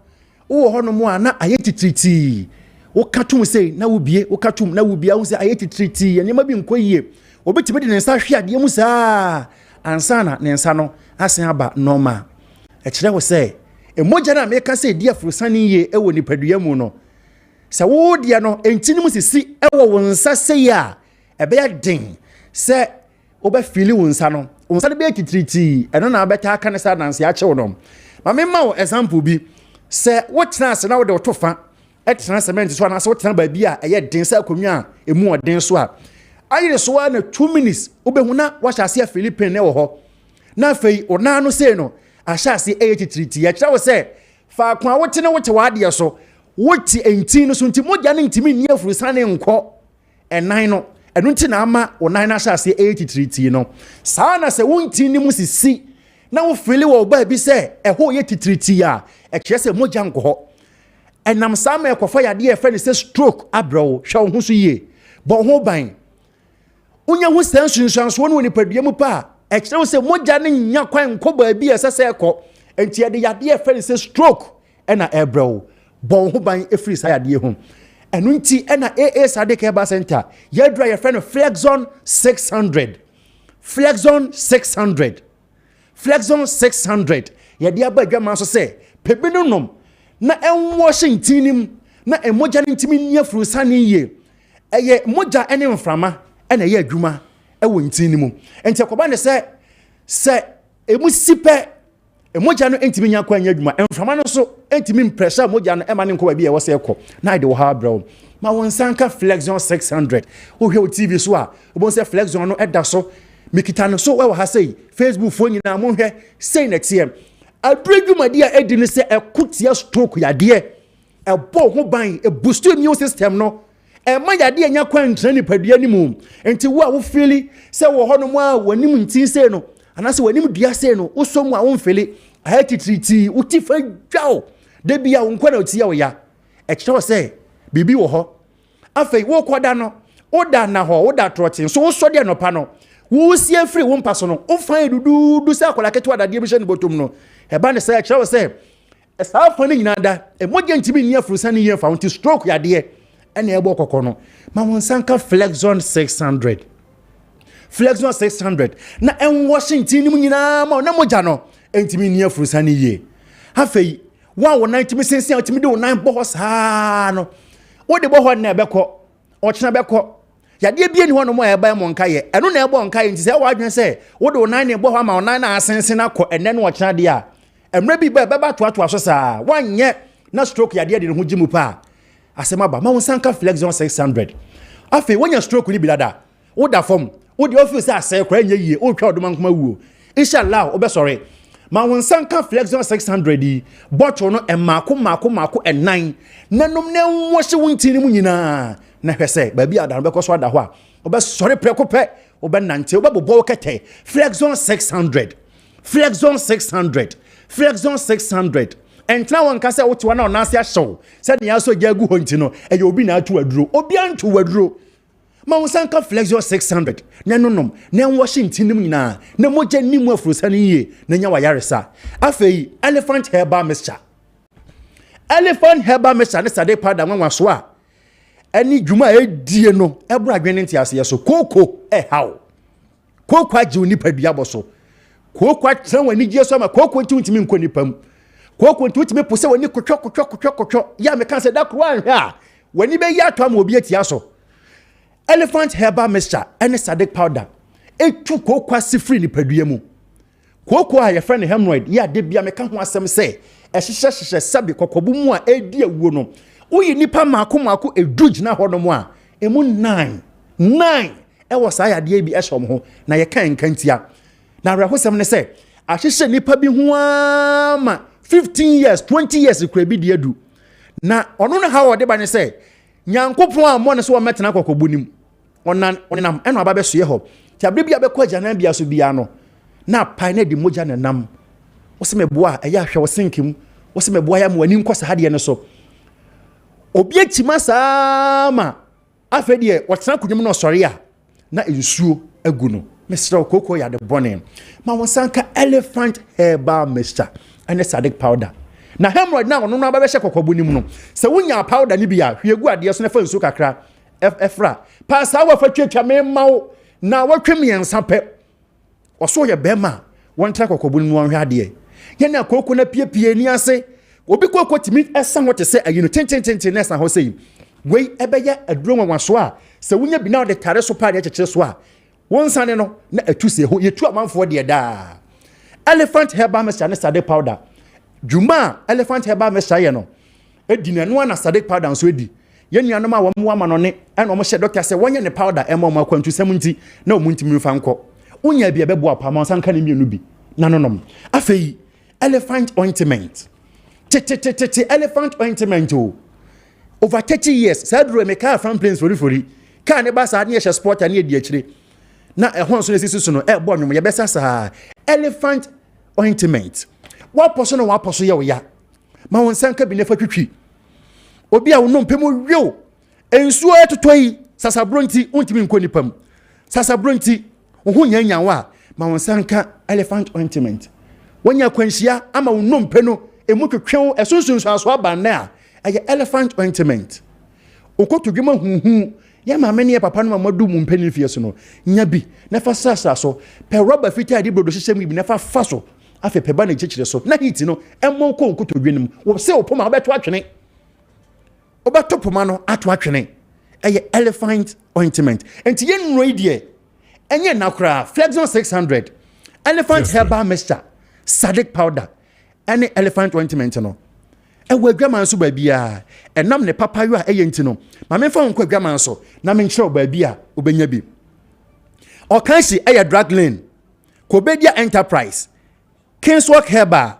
wo hɔ no mu a na ayɛ titiriti wo katum sɛ na wo bie wo katum na wo bia wo sɛ ayɛ titiriti nneɛma bi nkɔ yie obetimi de ne nsa hwe adeɛ mu saa ansana ne nsa no asen aba normal ɛkyerɛ wo sɛ emogya na meka sɛ di afurusane yie ɛwɔ nipadua mu no sɛ wo deɛ no entinim sisi ɛwɔ wo nsa sɛ ya ɛbɛyɛ den sɛ wobɛfili wo nsa no wo nsa no bɛyɛ titiriti ɛno na abɛta aka ne saa nanse akyew no ma memma wo example bi sɛ wotena ase na wode woto fa ɛtena cement so anaasɛ wotena baabi a ɛyɛ den sɛ akonnwa a emu ɔden so a ayere so wa na 2 minutes wobɛhu na wahyɛ ase Philippine ne wɔ hɔ na afei ona no sei no ahyɛ ase ɛyɛ titiriti yɛkyerɛ wo sɛ faako a wote ne wote w'adeɛ so wote enti no so nti mogya ne ntimi nni afurusane nkɔ ɛnan no ɛno nti na ama onan na ahyɛ ase ɛyɛ titiriti no saa na sɛ wonti ne mu sisi na wo fili wɔ ba bi sɛ ɛho yɛ titiriti a ɛkyerɛ sɛ mogya nkɔ hɔ ɛnam saa ma ɛkɔfa yadeɛ ɛfɛ ne sɛ stroke abrɛwo hwɛ wo ho so yie bɔ ho ban unya hu sɛ nsunsuanso no woni padua mu pa ɛkyerɛ wo sɛ mogya ne nya kwan nkɔ baabi ɛsɛ sɛ ɛkɔ enti ɛde yadeɛ ɛfɛ ne sɛ stroke ɛna ɛbrɛwo bɔ ho ban ɛfiri saa yadeɛ ho ɛno nti ɛna AA Sadiq Herbal Center yɛdura yɛfɛ no Flexon 600 Flexon 600 Flexon 600 yɛde aba adwama so sɛ pebi no nom na ɛnwɔ hyɛ ntinim na emogya ne ntimi nia furusane yie ɛyɛ mogya ɛne mframa ɛna ɛyɛ adwuma ɛwɔ ntini mu enti akɔba ne sɛ emu sipɛ emogya no ntimi nya kwa anya adwuma mframa no so ntimi mpressure mogya no ɛma ne nkɔ baabi a ɛwɔ sɛ ɛkɔ na ide wɔ ha brɛw ma wɔn sanka Flexon 600 wo hwɛ o TV so a wo bon sɛ Flexon no ɛda so mikita no so ɛwɔ ha sɛ Facebook fo nyina mo hwɛ sɛ na tie adredwumadi a edi ne sɛ ɛkotia stroke yadeɛ ɛbɔ ho ban boost immune system no ɛma yadeɛ nya kwan ntra nipadua ni mu enti wo a wo fili sɛ wo hɔ no mu a wanim ntin sɛ no anase wanim dua sɛ no wo so mu a wo mfili ahatitriti wo ti fa dwao de bia wo nkwa na otia wo ya ɛkyerɛ sɛ bibi wɔ hɔ afei wo kɔda no wo da na hɔ wo da trotin so wo sɔ de no pa no wo sie free wo mpa so no wo fa edudu sɛ akola ketewa dadeɛ bi hye ne botom no ɛba ne sɛ ɛkyerɛ sɛ ɛsaa fa ne nyina da emogya ntimi nia furusane yie fa wo nti stroke yadeɛ ɛna ɛbɔ kɔkɔ no ma wɔn sanka Flexon 600 Flexon 600 na ɛnwɔ hyɛ ntinim nyinaa ma na mogya no ntimi nia furusane yie afei wa wo nan timi sensen a timi de wo nan bɔ hɔ saa no wo de bɔ hɔ na ɛbɛkɔ ɔkyena bɛkɔ yadeɛ bie ni hɔ no mo ɛba mo nka yɛ ɛno na ɛbɔ nka yɛ nti sɛ wadwen sɛ wo de wo nan ne bɔ hɔ ma wo nan na asensen akɔ ɛnɛ no ɔkyena de a ɛmrɛ bi ba bɛba toatoa so saa wanyɛ na stroke yadeɛ de ne ho gye mu pa asɛm aba ma wo sanka Flexon 600 afei wonya stroke ni bilada wo da fam wo de office asɛ kora nya yie wo twa odoma nkoma wuo inshallah wo bɛ sɔre ma wo sanka Flexon 600 yi bottle no mako ɛnan nanom na nwɔhye wo ntini mu nyinaa na hwɛ sɛ baabi a da bɛkɔ so ada hɔ a wo bɛ sɔre prɛko pɛ wo bɛ nante wo bɛ bobɔ wo kɛtɛ Flexon 600 Flexon 600 Flexon 600 entna won ka sɛ wote wa na onase ahyew sɛ ne aso gya gu hɔ nti no ɛyɛ obi na atu aduro obi antu waduro ma wo sanka Flexon 600 na nonom na enwɔhye ntinim nyinaa na mogya nimu afurusane yie na nya wa yaresa afei Elephant Herbal Mixture ne Sadiq powder nwa so a ɛni dwuma edie no ɛbra adwene nti ase so koko ɛhaw koko agye nipadua bɔ so koko atran wani gye so ma koko ntimi nkɔ nipam koko ntimi pose wani kotwɔ ya me kan sɛ da kro anhwɛ a wani be ya to am obi atia so Elephant Herbal Mixture ne Sadiq powder etu koko asifri nipadua mu koko a ye friend hemorrhoid ya de bia me kan ho asɛm sɛ ɛhyehyɛ sabi kokobu mu a edi awuo no uyi nipa mako edu gina hɔ no mu a emu 9 ɛwɔ saa yadeɛ bi ɛhyɛ ho na ye kan nkantia na rahosɛm ne sɛ ahyehyɛ nipa bi ho ama 15 years 20 years kura bi de adu na ono na ha ode ba ne say nyankopon a mo ne so metena kokobu nim onam eno aba be so ye ho ti abre bia be ko agyanan bia so bia no na pai na di moja na nam wo se meboa eya hwe wo sinkim wo se meboa ya mo ani nkosa hade ne so obi atima sama afedie wotena kunyum no sori a na ensuo agu no Mr. Koko ya de bone ma won sanka elephant herbal mixture and sadik powder na hemorrhoid na ono na ba be hye kokobu nim no se wonya powder ni bia hwegu ade so na fa nsuo kakra efra pa sa wa fa twetwa me mawo na watwem yensa pe oso ye bema won tra kokobu nim won hwe ade ye na koko na piepie ni ase obi koko timi esa ho te se ayi no tenten na esa ho sei wei ebeye aduro nwanso a se wonya bi na de tare so pa de kekere so a won sane no na atuse ho yetu amanfo de da elephant herbal mixture ne sadik powder juma elephant herbal mixture ye no edi na no na sadik powder nso edi ye nuanom a wo mo ama no ne ena mo hye doctor se wonye ne powder ema mo akwantu semunti na omunti mfa nko unya bia bebo apa ma sanka ne mienu bi na nonom afei elephant ointment elephant ointment over 30 years sadro me car from planes for car ne ba sa ne hye sport ne edi akire na ehon so nesisi so no bo nwom ye besa sa elephant ointment wa poso no wa poso ye wo ya ma won sanka bi ne fa twitwi obi a wonom pemu wio ensuo etotoi sasabronti untimi nko nipam sasabronti wo nyanyan wa ma won sanka elephant ointment wonya kwanhia ama wonom penu emu twetwen esunsun so aso aba na a elephant ointment okotodwema huhu ya mama ne papa no mamadu mu mpani fie so no nya bi na fa sasa so pe rubber fita di brodo hyehyem bi na fa so afa pe ba na kyekire so na hit no emmon ko nkotodwenem wo se opoma obeto atwene obeto poma no ato atwene elephant ointment enti ye nro idie enye nakra flexon 600 elephant herbal mixture sadik powder any elephant ointment no ewe adwaman so ba bia enam ne papayo a eyenti no ma me fa nko adwaman so na me nkyere ba bia obenya bi o kan si drug lane Kobedia Enterprise Kingswalk Herba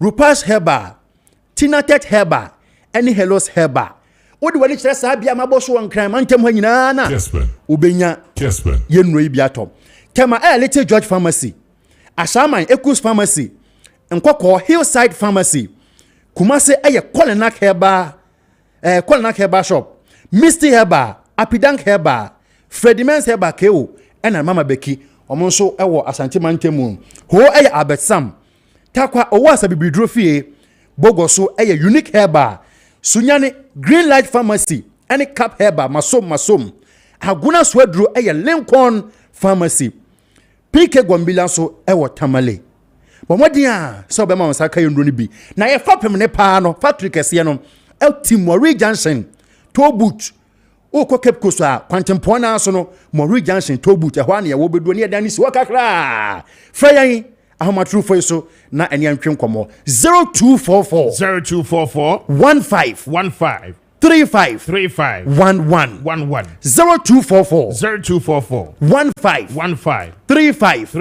Rupas Herba Tinatet Herba any Hellos Herba odi wani kyerɛ saa bia maboso won kran mantem ha nyina na obenya Kessben yenro bia tom tema Little George Pharmacy Ashaman Ekus Pharmacy Nkoko Hillside Pharmacy Kumase Kolenak Herba shop Misty Herba Apidank Herba Fredimens Herba Keo ena Mama Becky omonso ewo Asante Mantemu ho Albert Sam takwa owo asabibidro fie bogoso Unique Herba Sunyane Green Light Pharmacy any Cap Herba masom Aguna Swedro Lincoln Pharmacy PK Gombila so Tamale Bomodia so be ma nsaka yendro ni bi na ye fapem ne pa no factory kese no Mori Junction Tobut Oko Cape Coast a kwantempo na so no Mori Junction Tobut ehwa na ye wo bedu ne ye dan si wakakra frayan ahomatru foi so na ene antwe komo 0244 15 35 11 0244 15 35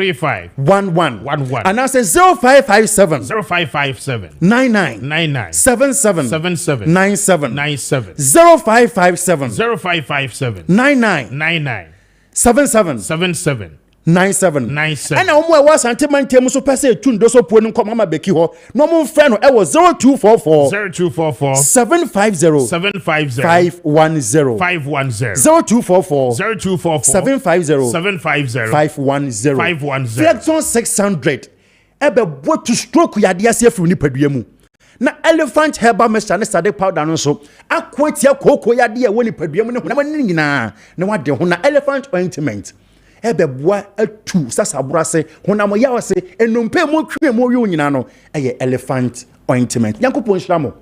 11 and I say 0557 99 77 97 0557 99 77 97 and omo e was antimantem so pese tundo so puo nko mama beki ho no mo mfre no e was 0244 750 510 0244 750 510 Flexon 600 ebe botu stroke yade ase afiri ni padua mu na elephant herbal mixture ne sadik powder no so akwatia koko yade e woni padua mu ne ho na nyina na wade ho na elephant ointment ebe boa atu sasabrase honam yawase enompe mo twe mo wi onyina no elephant ointment yankopon hyramo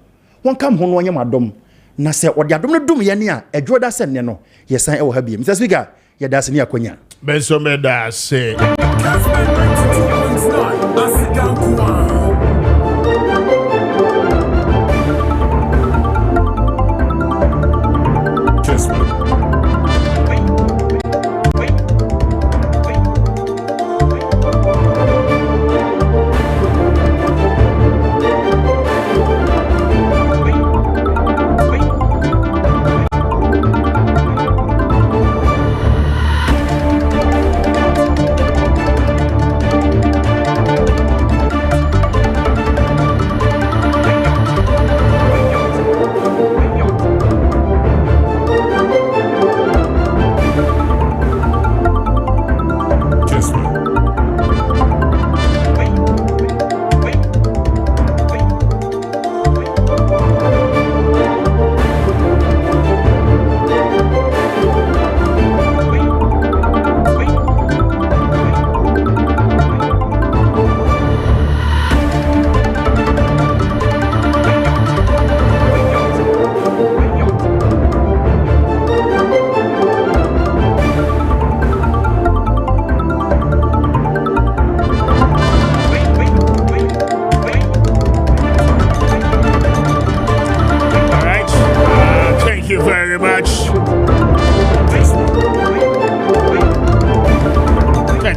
won kam ho no onye madom na se odi adom no dum ye ne a edwoda se ne no yesan ewo ha biem Mr. Speaker ye da se ne akonya benso me da se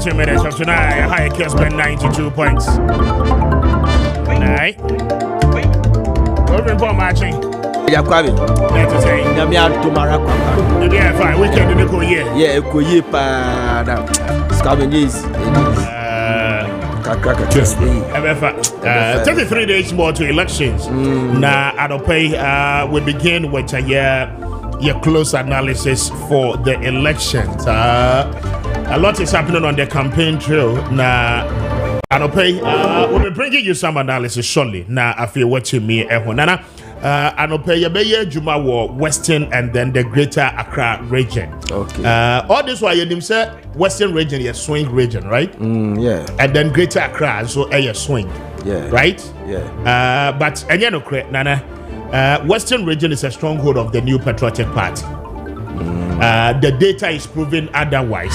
22 minutes of tonight. High Kessben 92 points. Right. Over for matching. Yeah, Kwame. That's the same. Yeah, me out to Maracua. Yeah, fine. Weekend in the cool year. Yeah, Koye pa scavengers. 33 days more to elections. Now, we begin with a your close analysis for the elections. A lot is happening on the campaign trail. Now, we'll be bringing you some analysis shortly. Now, I feel what you mean, Nana. Juma war Western and then the Greater Accra region. Okay. All this while you say Western region is a swing region, right? Yeah. And then Greater Accra so a swing. Yeah. Right? Yeah. But Nana, Western region is a stronghold of the New Patriotic Party. The data is proving otherwise.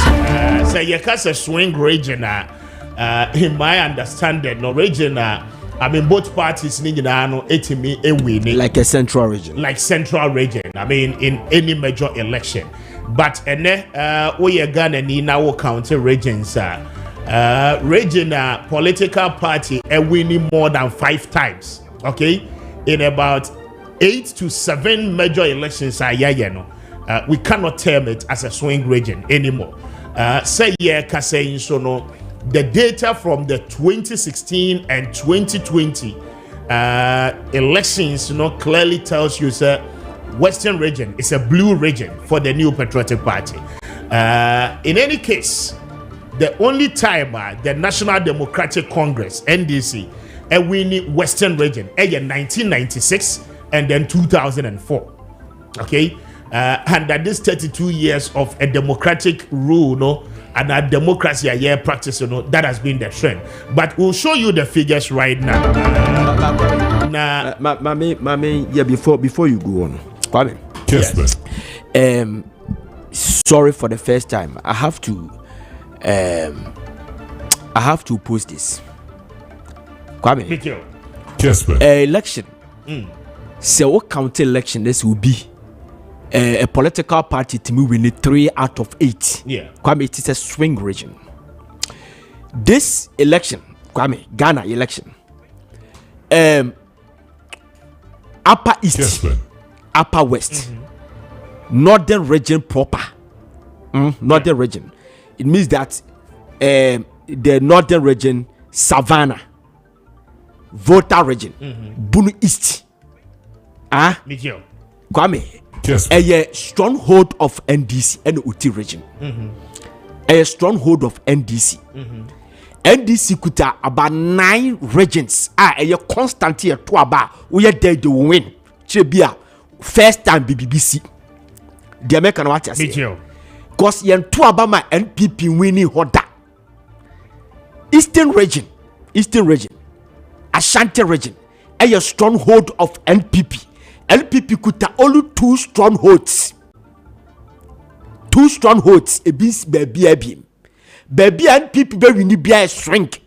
So you can say swing region. In my understanding, no region. I mean, both parties need to winning. Like a central region. Like central region. I mean, in any major election. But we are gonna need now county regions. Region political party winning more than 5 times. Okay, in about 8 to 7 major elections. We cannot term it as a swing region anymore. Say saying so no. The data from the 2016 and 2020 elections, clearly tells you that Western region is a blue region for the New Patriotic Party. In any case, the only time the National Democratic Congress (NDC) winning Western region in 1996 and then 2004. Okay, and that this 32 years of a democratic rule, and our democracy practice, that has been the trend. But we'll show you the figures right now. Yeah, before you go on, Kwame. Yes. Sorry for the first time. I have to post this. Kwame. Yes. Election. So what county election this will be? A political party to me win 3 out of 8. Yeah. Kwame, it is a swing region. This election, Kwame, Ghana election. Upper East, Upper West, Northern region proper. Northern region. It means that the Northern region, Savannah, Volta region, Bunu East. Kwame. A stronghold of NDC and Uti region. A stronghold of NDC. NDC could have about 9 regions. A constant here to about we are there to win. Chebia first time BBC. The American watchers. Because yen to about my NPP winning hoda. Eastern region, Ashanti region. A stronghold of NPP. LPP could have only 2 strongholds. 2 strongholds. A beast baby. Baby and people very need be a shrink.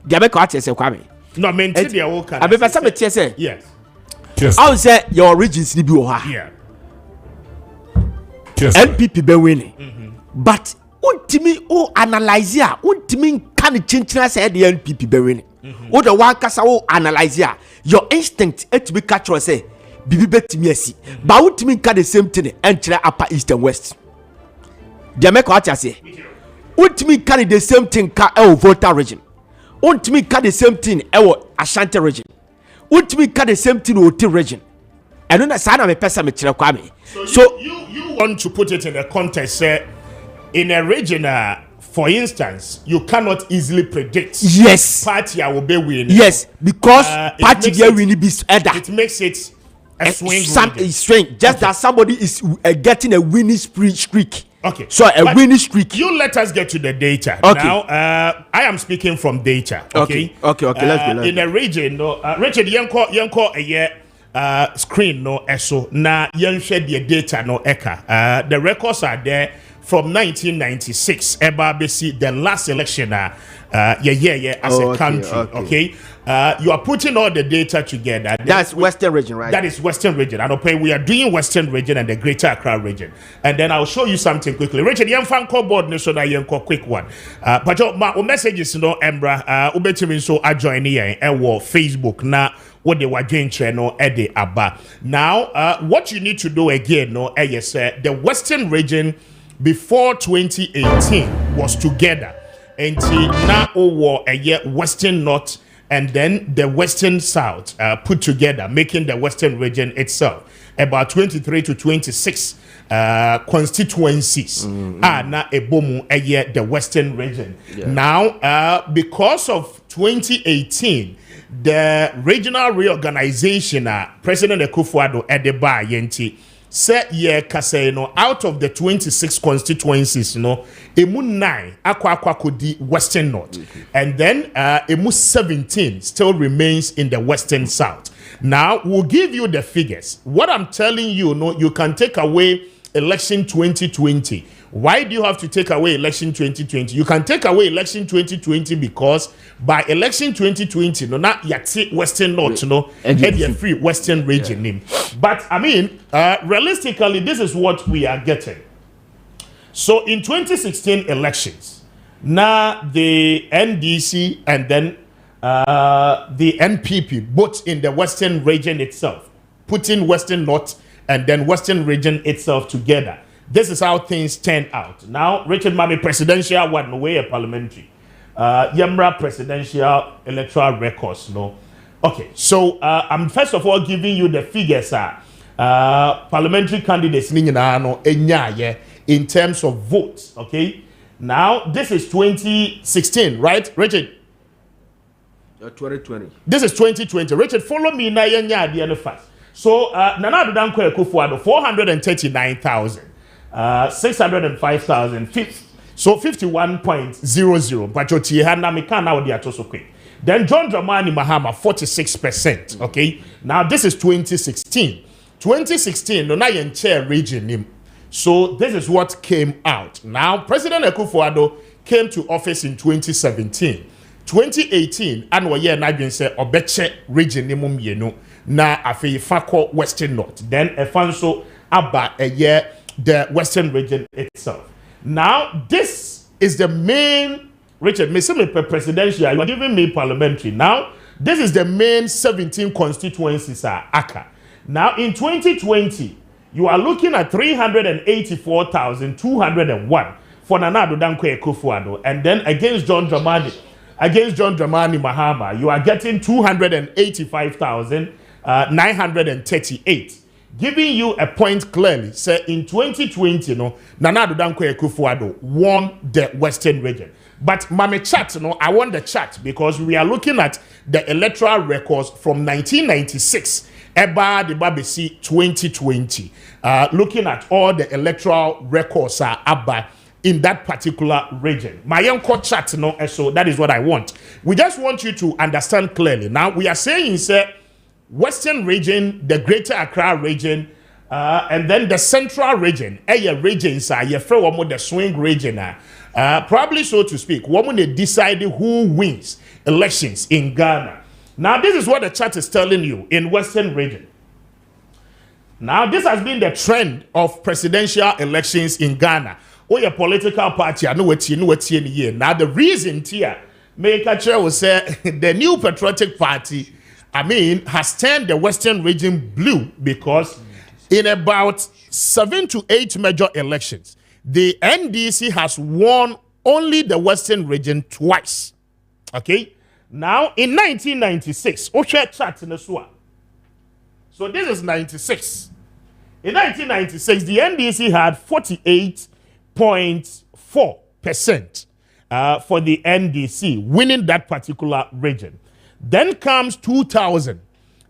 Jamaica, what you say, Kwame? No, maintain their own kind. I be some say. Yes. I would say your origins need be oha. Yeah. LPP be winning. But ultimately, analyze ya. Ultimately, can change say the LPP be winning. Or the one kasa analyze ya. Your instinct to be catch say bibi betimi asi but ultimately can the same thing enter upper east and west. The make what you say ultimately carry the same thing ka Volta region, ultimately carry the same thing Ashanti region, ultimately carry the same thing Oti region. And then sana me pesa me kire Kwame. So you want to put it in a context in a region for instance, you cannot easily predict. Yes. Party will be winning. Yes, because party will win be either. It makes it a swing. Swing. Just that somebody is getting a winning streak. Okay. So a winning streak. You let us get to the data. Okay. Now, I am speaking from data. Okay. Okay. Let's go. In a region, Richard, Yanko a year. screen no eso na yɛnhwɛ the data no eka. The records are there from 1996 eba besi the last election as a country. Okay. You are putting all the data together. That's Western region, right? That is Western region. And okay, we are doing Western region and the Greater Accra region. And then I'll show you something quickly. Richard, you fan call board so that you can quick one. But my messages no Embra ubetimin so join here and Facebook na what they were doing no ede aba. Now what you need to do again no yes the Western region before 2018 was together. And now a year Western North and then the Western South put together, making the Western region itself about 23 to 26 constituencies. Na ebomu a year the Western region. Yeah. Now, because of 2018, the regional reorganization, President Akufo-Addo Edeba Yenti said kase no out of the 26 constituencies emu 9 akwa kodi Western North and then emu 17 still remains in the Western South. Now we'll give you the figures. What I'm telling you you can take away election 2020. Why do you have to take away election 2020? You can take away election 2020 because by election 2020, not yet Western North, and the free Western region name. But I mean, realistically, this is what we are getting. So in 2016 elections, now the NDC and then the NPP, both in the Western region itself, putting Western North and then Western region itself together. This is how things turn out. Now, Richard Mami presidential one way a parliamentary. Yemra presidential electoral records. No. Okay, so I'm first of all giving you the figures. Parliamentary candidates in terms of votes. Okay. Now, this is 2016, right, Richard? 2020. This is 2020. Richard, follow me now. First. So, Nana Adanko Akufo-Addo 439,000. 605,000. So 51.00. But your Tihana Mikana would be so quick. Then John Dramani Mahama 46%. Okay. Now this is 2016. 2016, Nonayan chair region name. So this is what came out. Now President Akufo-Addo came to office in 2017. 2018, and we year Nigerian say Obeche region name yenu na afi Fako Western North. Then Efanso Abba a year the Western region itself. Now, this is the main, Richard, me presidential, you are giving me parliamentary. Now, this is the main 17 constituencies are ACA. Now, in 2020, you are looking at 384,201 for Nana Adanko Akufo-Addo. And then against John Dramani Mahama, you are getting 285,938. Giving you a point clearly, say in 2020, Nana Adanko Akufo-Addo won the Western region. But Mame chat, I want the chat because we are looking at the electoral records from 1996, Eba de Babesi 2020. Looking at all the electoral records Abba in that particular region. My young chat, so that is what I want. We just want you to understand clearly. Now we are saying, say, Western region, the Greater Accra region, and then the Central region. Regions are the swing region. Probably so to speak. Women they decide who wins elections in Ghana. Now this is what the chart is telling you in Western region. Now this has been the trend of presidential elections in Ghana. Or your political party, I know what you here. Now the reason here, Maakye will say the new patriotic party. Has turned the Western region blue because in about 7 to 8 major elections, the NDC has won only the Western region twice. Okay? Now, in 1996, so this is 96. In 1996, the NDC had 48.4% for the NDC, winning that particular region. Then comes 2000.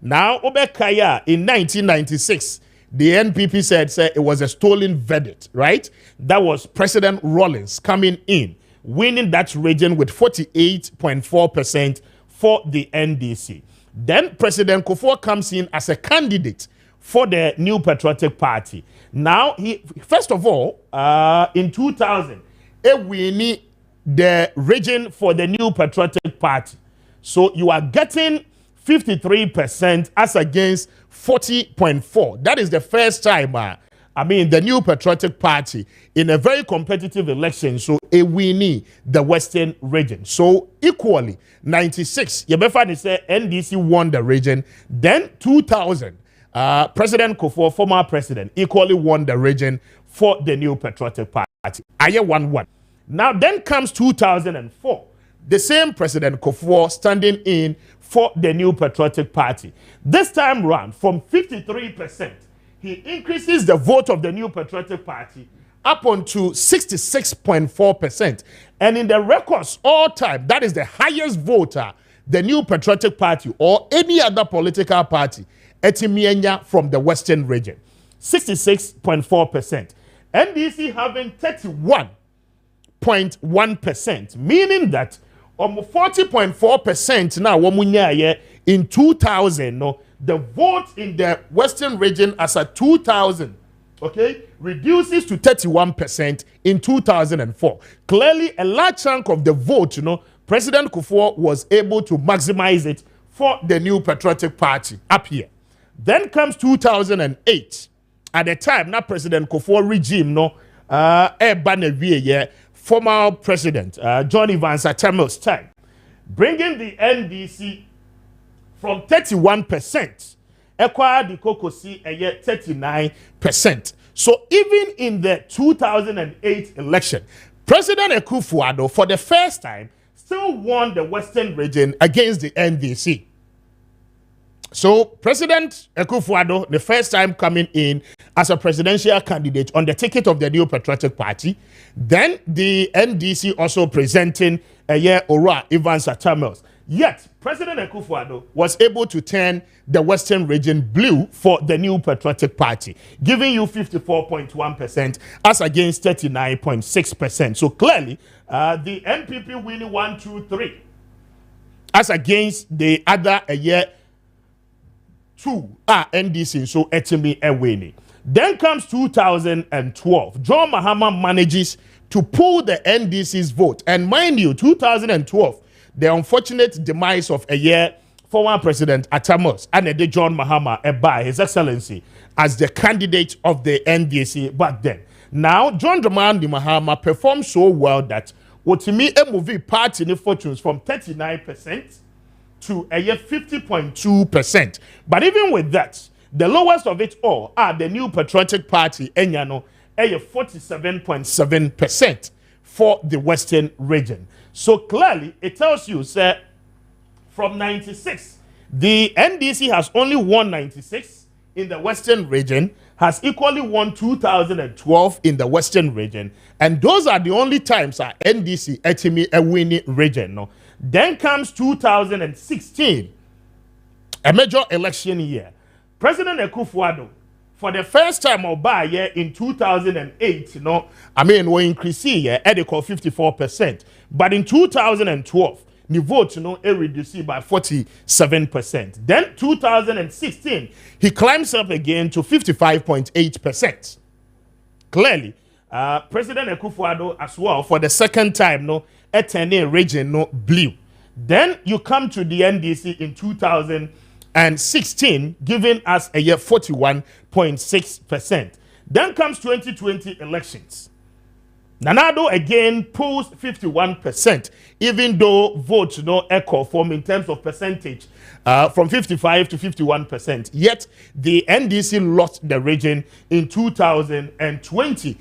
Now, Obekaya in 1996, the NPP said it was a stolen verdict, right? That was President Rawlings coming in, winning that region with 48.4% for the NDC. Then President Kufuor comes in as a candidate for the New Patriotic Party. Now, he first of all, in 2000, we need the region for the New Patriotic Party. So you are getting 53% as against 40.4. That is the first time, the New Patriotic Party in a very competitive election. So we need the Western region. So equally, 96, Yebefani said NDC won the region. Then 2000, President Kufuor, former president, equally won the region for the New Patriotic Party. Aye 1-1. Now then comes 2004. The same President Kufuor standing in for the New Patriotic Party. This time round, from 53%, he increases the vote of the New Patriotic Party up onto 66.4%. And in the records all time, that is the highest voter the New Patriotic Party or any other political party etimienya from the Western region. 66.4%. NDC having 31.1%, meaning that 40.4% now in 2000, no, the vote in the Western region as a 2000, okay, reduces to 31% in 2004. Clearly, a large chunk of the vote, President Kufuor was able to maximize it for the New Patriotic Party up here. Then comes 2008. At the time, now President Kufuor regime, former president John Evans Attamo's time, bringing the NDC from 31%, acquired the Kokosi 39%. So even in the 2008 election, President Akufo-Addo, for the first time, still won the Western region against the NDC. So President Akufo-Addo, the first time coming in as a presidential candidate on the ticket of the New Patriotic Party, then the NDC also presenting Ora Evans Atamels. Yet President Akufo-Addo was able to turn the Western region blue for the New Patriotic Party, giving you 54.1% as against 39.6%. So clearly, the NPP winning 1, 2, 3 as against the other 2 NDC, so etimi winning. Then comes 2012. John Mahama manages to pull the NDC's vote. And mind you, 2012, the unfortunate demise of former President Atamos and John Mahama by His Excellency as the candidate of the NDC back then. Now, John Dramani Mahama performed so well that Otimi movie party in fortunes from 39% to 50.2%. But even with that, the lowest of it all are the New Patriotic Party, Enyano, 47.7% for the Western region. So clearly, it tells you, sir, from 96, the NDC has only won 96 in the Western region, has equally won 2012 in the Western region, and those are the only times our NDC etimi a winning region. No? Then comes 2016, a major election year. President Akufo-Addo, for the first time in 2008, we increase here at 54%. But in 2012, the vote, reduced by 47%. Then 2016, he climbs up again to 55.8%. Clearly, President Akufo-Addo as well, for the second time, attending region blue. Then you come to the NDC in 2016, giving us a 41.6%. Then comes 2020 elections. Nanado again pulls 51%, even though votes echo form in terms of percentage from 55 to 51%. Yet the NDC lost the region in 2020,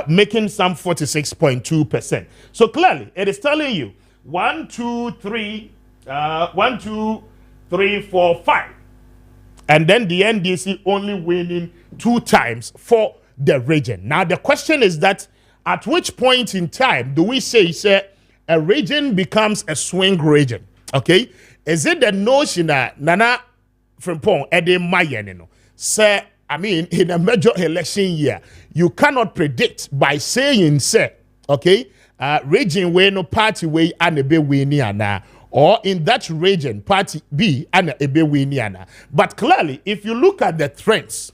making some 46.2%. So clearly, it is telling you 1, 2, 3, 4, 5. And then the NDC only winning 2 times for the region. Now, the question is that at which point in time do we say a region becomes a swing region? Okay? Is it the notion that Nana Frimpong Ede Mayen, say, in a major election year, you cannot predict by saying, say, okay, region way no party way and a be winning or in that region, party B and ebe winiana. But clearly, if you look at the trends,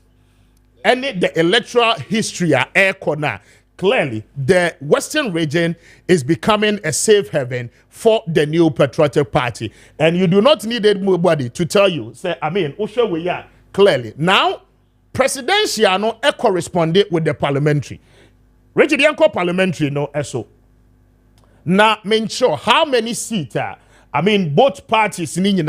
and the electoral history are air corner, clearly the Western region is becoming a safe haven for the New Patriotic Party. And you do not need anybody to tell you, say, I mean, we are clearly. Now, presidential no corresponded with the parliamentary. Richard Yanko parliamentary no eso. Now, make sure how many seats I mean, both parties from the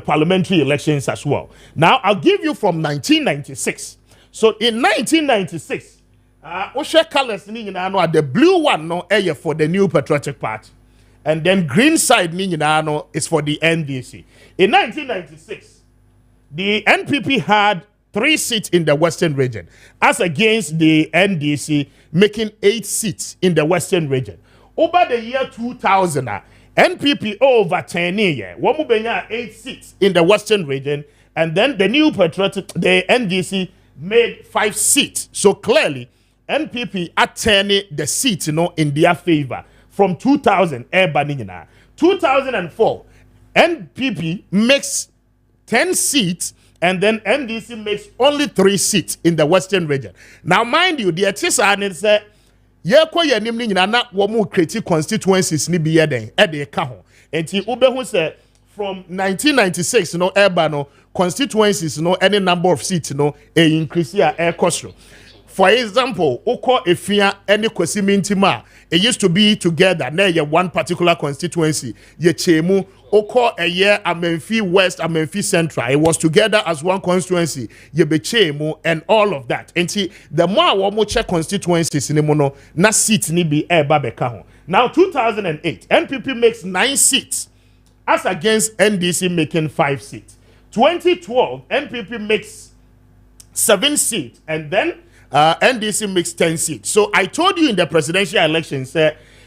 parliamentary elections as well. Now, I'll give you from 1996. So, in 1996, Osha colors the blue one no for the New Patriotic Party, and then green side is for the NDC. In 1996, the NPP had 3 seats in the Western region, as against the NDC making 8 seats in the Western region. Over the year 2000, NPP over 10 years, 8 seats in the Western region, and then the New Patriotic, the NDC made 5 seats. So clearly, NPP are turning the seats, in their favor from 2000. 2004, NPP makes 10 seats, and then NDC makes only 3 seats in the Western region. Now, mind you, the Etisanen said, Yeko yanim ni nyina womu create constituencies ni bi yeden e de ka ho enti ubehu say from 1996 constituencies any number of seats increase ya air cost. For example, Oko Efia any Kwesimintima, it used to be together near one particular constituency. Ye Chemu, Oko a year Amenfi West, Amenfi Central. It was together as one constituency. Ye be Chemu and all of that. And see, the more we check constituencies in the mono, na seats ni be babekaho. Now 2008, NPP makes 9 seats as against NDC making 5 seats. 2012, NPP makes 7 seats, and then NDC makes 10 seats. So I told you in the presidential elections,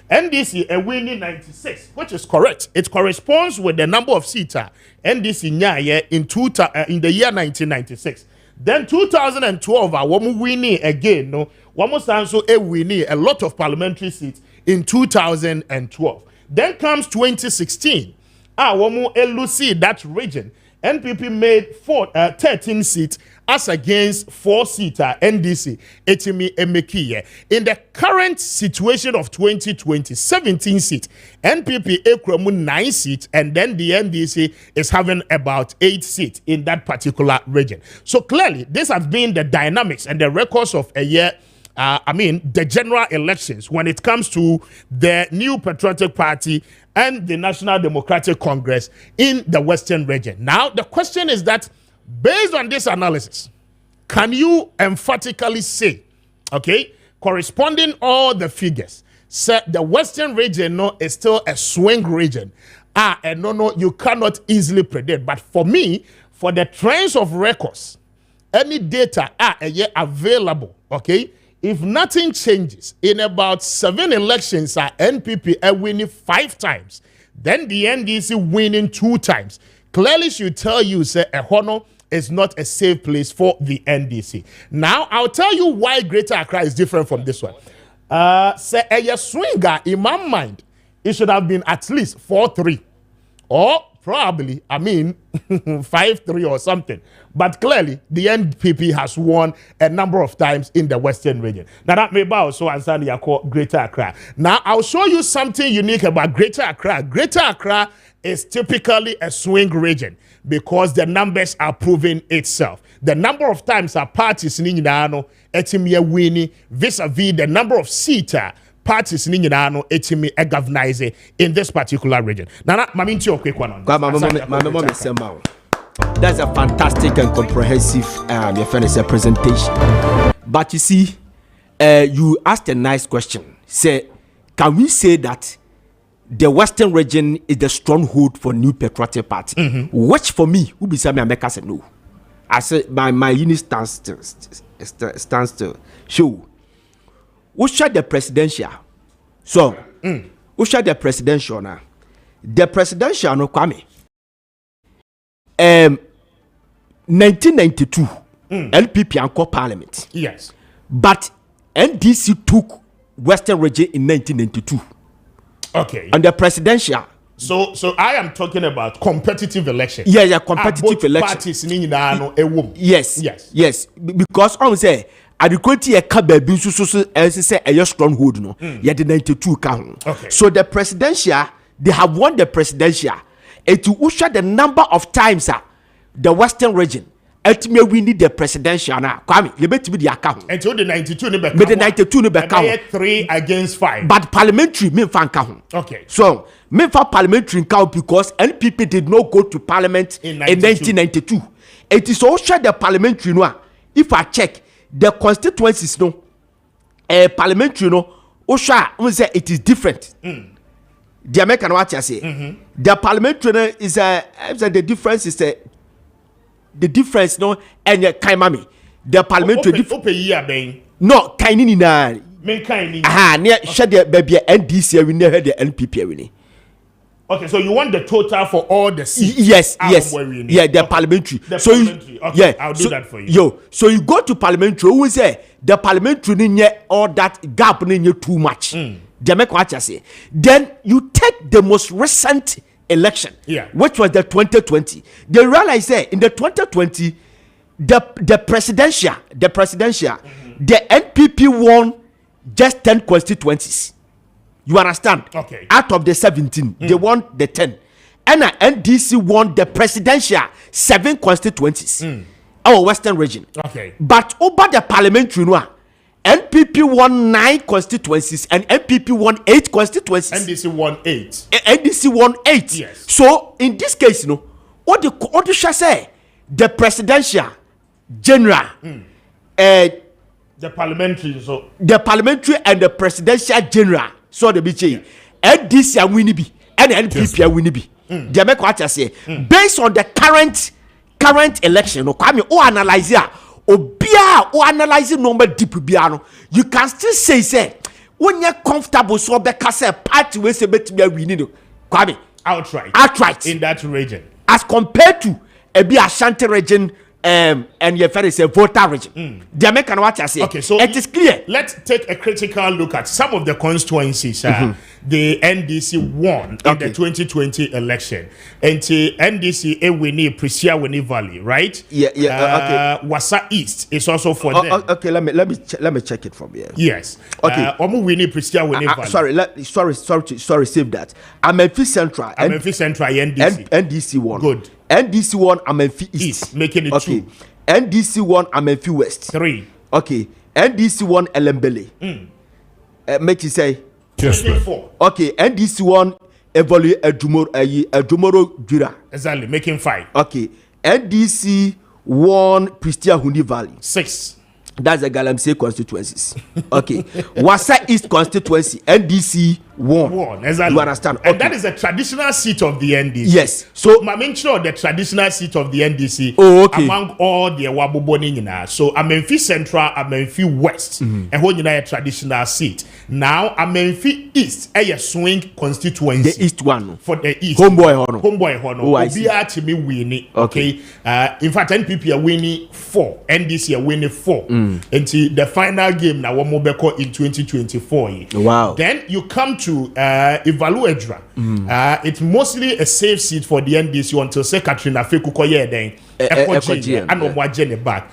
NDC a winning 96, which is correct. It corresponds with the number of seats NDC in the year 1996. Then 2012, we winning again. No, also a winning a lot of parliamentary seats in 2012. Then comes 2016. Lucy that region. NPP made 13 seats as against 4-seater NDC. Etimi Emekiye. In the current situation of 2020, 17 seats. NPP Ekromu 9 seats, and then the NDC is having about 8 seats in that particular region. So clearly, this has been the dynamics and the records of a year. The general elections when it comes to the New Patriotic Party and the National Democratic Congress in the Western region. Now, the question is that, based on this analysis, can you emphatically say, corresponding all the figures, say the Western region is still a swing region? You cannot easily predict. But for me, for the trends of records, any data are available, if nothing changes, in about 7 elections, NPP are winning 5 times. Then the NDC winning 2 times. Clearly should tell you, say, a honor is not a safe place for the NDC. Now, I'll tell you why Greater Accra is different from this one. Say, a swinger, in my mind, it should have been at least 4-3. Or probably, 5-3 or something. But clearly, the NPP has won a number of times in the Western region. Now, that may also answer the Greater Accra. Now, I'll show you something unique about Greater Accra. Greater Accra is typically a swing region because the numbers are proving itself. The number of times our parties in Inano, Etimia winning vis-a-vis the number of seats parties in Inano, Etimi governors in this particular region. Now, Maminti, quick one. That's a fantastic and comprehensive presentation. But you see, you asked a nice question. Say, can we say that the Western region is the stronghold for New Patriotic Party? Which for me, who be saying America said no. I said my unit stands still. Show. Who shot the presidential? So, who shot the presidential now? The presidential no Kwame. 1992, LPP and Parliament. Yes. But NDC took Western region in 1992. Okay. And the presidential. So I am talking about competitive election. Yeah, competitive both election. Parties ni nyinaa no ɛwɔ mu. Yes. Because on say adequate ka baby so say a stronghold no. Yeah, the 92 count. Okay. So the presidential, they have won the presidential. And to usher the number of times the Western region ultimately we need the presidential now. Kwame, you bet to be the account. Until the 92 ne bɛka. But the 92 ne bɛka. 3 against 5. But parliamentary me fan count. Okay. So me fan parliamentary count because NPP did not go to parliament in 1992. It is also the parliamentary no. If I check the constituencies no, parliamentary no, Osha say it is different. The American what you say. The parliamentary is the difference is the difference no and kaimami the parliamentary no kaini na men kaini near share the baby NDC we never the NPP we. Okay, so you want the total for all the seats? Yes. Yeah, the parliamentary. So parliamentary. Okay, yeah, I'll do that for you. So you go to parliamentary. Who say the parliamentary ninye all that gap ninye too much. Then you take the most recent election, which was the 2020. They realize that in the 2020, the presidential, the NPP won just 10 constituencies. You understand? Okay. Out of the 17, they won the 10. And NDC won the presidential 7 constituencies. Our Western region. Okay. But over the parliamentary one, NPP won 9 constituencies and NPP won 8 constituencies. NDC won 8. NDC won 8. Yes. So in this case, what the shall say? The presidential general, the parliamentary, so the parliamentary and the presidential general. So the BJ, NDC are winning be and NPP are winning be. The make what I say based on the current election. No, come o analyze ya. Obia o analyze number deep biano. You can still say when you're comfortable so because a party we say bet me winning. Kwame outright in that region as compared to a be Ashanti region. And your friend is a voter region. The American what I say. Okay, so it is clear. Let's take a critical look at some of the constituencies the NDC won in the 2020 election. And the NDC Ewini Prisia Weni Valley, right? Yeah. Okay. Wasa East is also for them. Okay, let me check it from here. Yes. Okay. Omu Wini Prisia Weni Valley. Sorry. Save that. Amenfi Central. NDC. NDC won. Good. NDC won Amenfi East. Making it 2. NDC won Amenfi West. 3. Okay. NDC won Elembele. Make you say. Kessben. 4. Okay. NDC won Evolu Edumoro Jura. Exactly. Making 5. Okay. NDC won Pristia Hundi Valley. 6. That's the Galamsey constituencies. Okay. Wasa East constituency, NDC won. Exactly. You understand? And that is the traditional seat of the NDC. Yes. So, I mentioned the traditional seat of the NDC among all the Wabuboni. So, Amenfi Central, Amenfi West, and when a traditional seat. Now, Amenfi East, a swing constituency. The East one. For the East. Homeboy Hono. Oh, I see. Winning. Okay. In fact, NPP are winning 4. NDC are winning 4. Until the final game now one more in 2024. Wow. Then you come to Evaluedra. It's mostly a safe seat for the NDC until say Katrina Fekukoye then and back.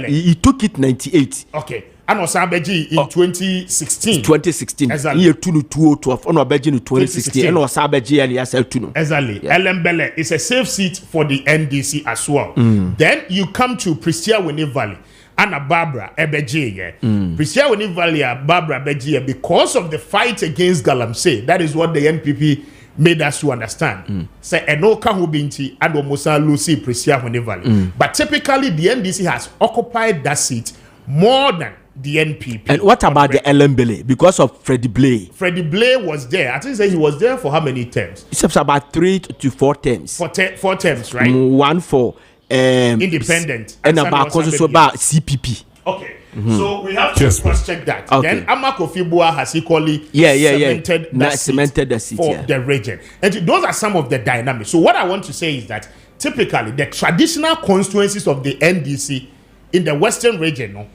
He took it 98. Okay. And Osabeji in 2016. 2016. Exactly. Year 2012. On Osabeji in 2016. And Osabeji and Yasel Exactly. Elembele is a safe seat for the NDC as well. Then you come to Pristia Weni Valley. Anna Barbara Ebeje, Priscia Weni Valley, Barbara Ebeje, because of the fight against Galamsey. That is what the NPP made us to understand. Say Enoka Hubinti and Omosa Lucy Priscia Weni Valley. But typically, the NDC has occupied that seat more than the NPP. And what about the Elembele? Because of Freddie Blay. Freddie Blay was there. I think he was there for how many terms? It's about 3 to 4 terms. 4 terms, right? One for independent and about CPP. Okay. So we have to cross-check that. Okay. Then Amakofibua has equally cemented the seat for the region. And those are some of the dynamics. So what I want to say is that typically the traditional constituencies of the NDC in the Western region,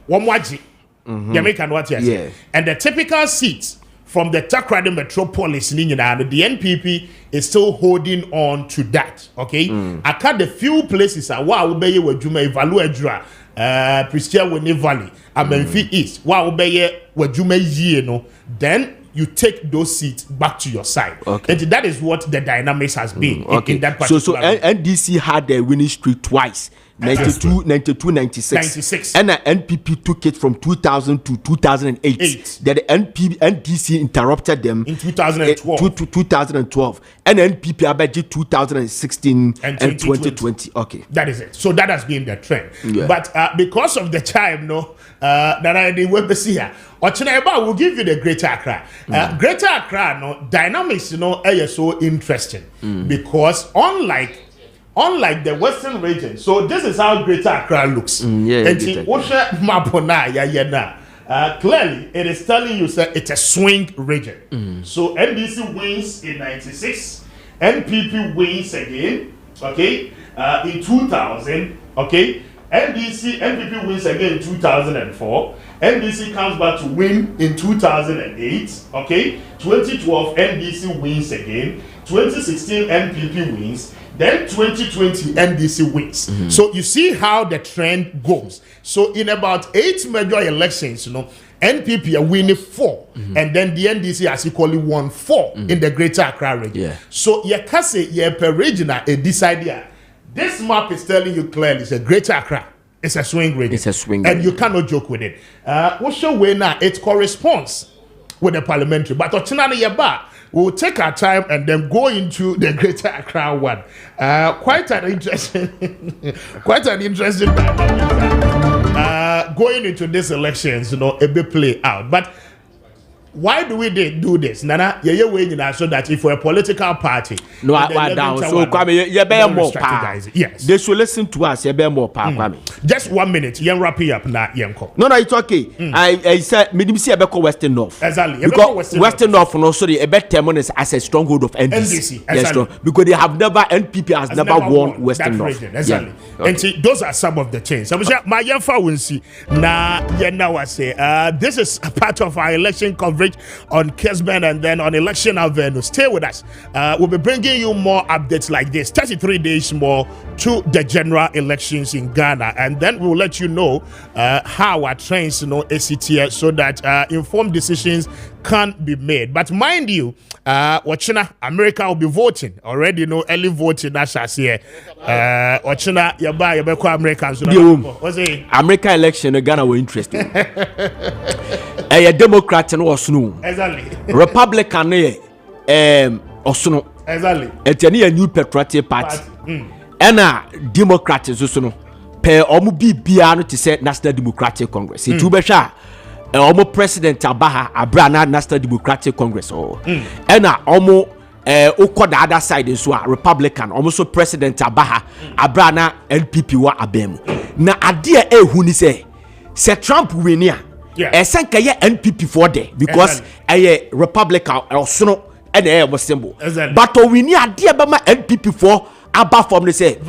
Wamwaji, Jamaican what you say, and the typical seats from the Takrady metropolis, the NPP is still holding on to that. Okay, I cut the few places wow be where Juma Evalu Edra, Pristia Wene Valley, Amenfi East, wow be where Juma Ye no, then you take those seats back to your side. Okay. And that is what the dynamics has been in that particular. So NDC had a winning streak twice. 92, 96. And the NPP took it from 2000 to 2008. Then the NDC interrupted them in 2012. To 2012. And NPP abated 2016 and 2020. Okay. That is it. So that has been the trend. Yeah. But because of the time, that I did web here, Ochinaba will give you the Greater Accra. Greater Accra, dynamics, are so interesting because unlike the Western region, so this is how Greater Accra looks. Clearly, it is telling you that it's a swing region. So NDC wins in 96, NPP wins again, okay, in 2000, okay, NPP wins again in 2004, NDC comes back to win in 2008, okay, 2012 NDC wins again, 2016 NPP wins, then 2020 NDC wins. So you see how the trend goes. So in about 8 major elections, NPP are winning 4, and then the NDC has equally won 4 in the Greater Accra region. Yeah. So you can say per region this idea. This map is telling you clearly it's a Greater Accra. It's a swing region. It's a swing and you cannot joke with it. What's your way now? It corresponds with the parliamentary. But Ochinani Yaba, we'll take our time and then go into the Greater Accra one. Quite an interesting dynamic. Going into these elections, a bit play out. But why do we do this? Nana, so that if we're a political party, no, I down. So Kwame, you better more power. Yes, they should listen to us. You better more power, Kwame. Just 1 minute. You wrap it up now. No, it's okay. I said, me see a better Western North. Exactly. Because Western North, no, sorry, a better term is as a stronghold of NDC. Yes, because they have never NPP has never won Western North. Exactly. Okay. And see, those are some of the changes. My young will see. Now I say, this is a part of our election coverage on Kessben and then on Election Avenue. Stay with us. We'll be bringing you more updates like this. 33 days more to the general elections in Ghana, and then we'll let you know how our trends, is here, so that informed decisions can be made. But mind you, watching America will be voting already. Early voting. That's here. Watching Yaba Americans. American election in Ghana were interesting. A Democrat and Osunu. Exactly. Republican Osunu. Exactly. It's a new patriotic party. And a Democrat is Osunu. Per Omu Biano to say National Democratic Congress. It will Omo President Abaha Abrana National Democratic Congress. And Omo Oko the other side is Republican. Almost President Abaha Abrana NPP wa Abemu. Na adia huni say Trump win here. Esenka ye NPP for there because a Republican also and a symbol. But we need idea about my NPP for about from the say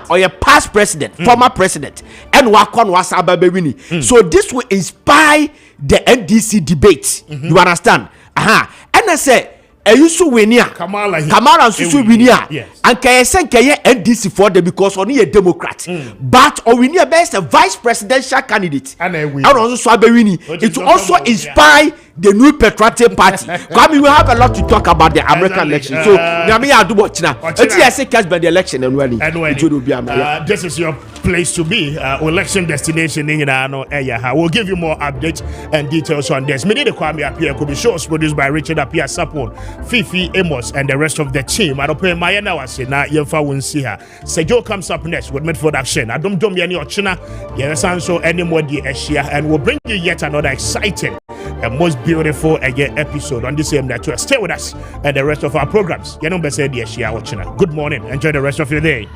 or your past president, former president, and Wakon was Ababini. So this will inspire the NDC debate. You understand? And I say Ayusu winia Kamala Susu winia and Kayesenke NDC for them because only a Democrat but Owinia best a vice presidential candidate and also Swabewini. It will also inspire the new patriotic party. Kwame, we have a lot to talk about the American election. So Nyami adu watchina. Eti say Kessben the election and when this is your place to be. Election destination in we'll give you more updates and details on this. Many the Kwame Appiah Kubi shows produced by Richard Appiah Sapon, Fifi Amos and the rest of the team. I don't pay my was na Yemfa won't see her. Sejo comes up next with mid production. I don't yani ochina. Yes, so any more the Asia, and we'll bring you yet another exciting and most beautiful again episode on the same network. Stay with us and the rest of our programs. You know, good morning. Enjoy the rest of your day.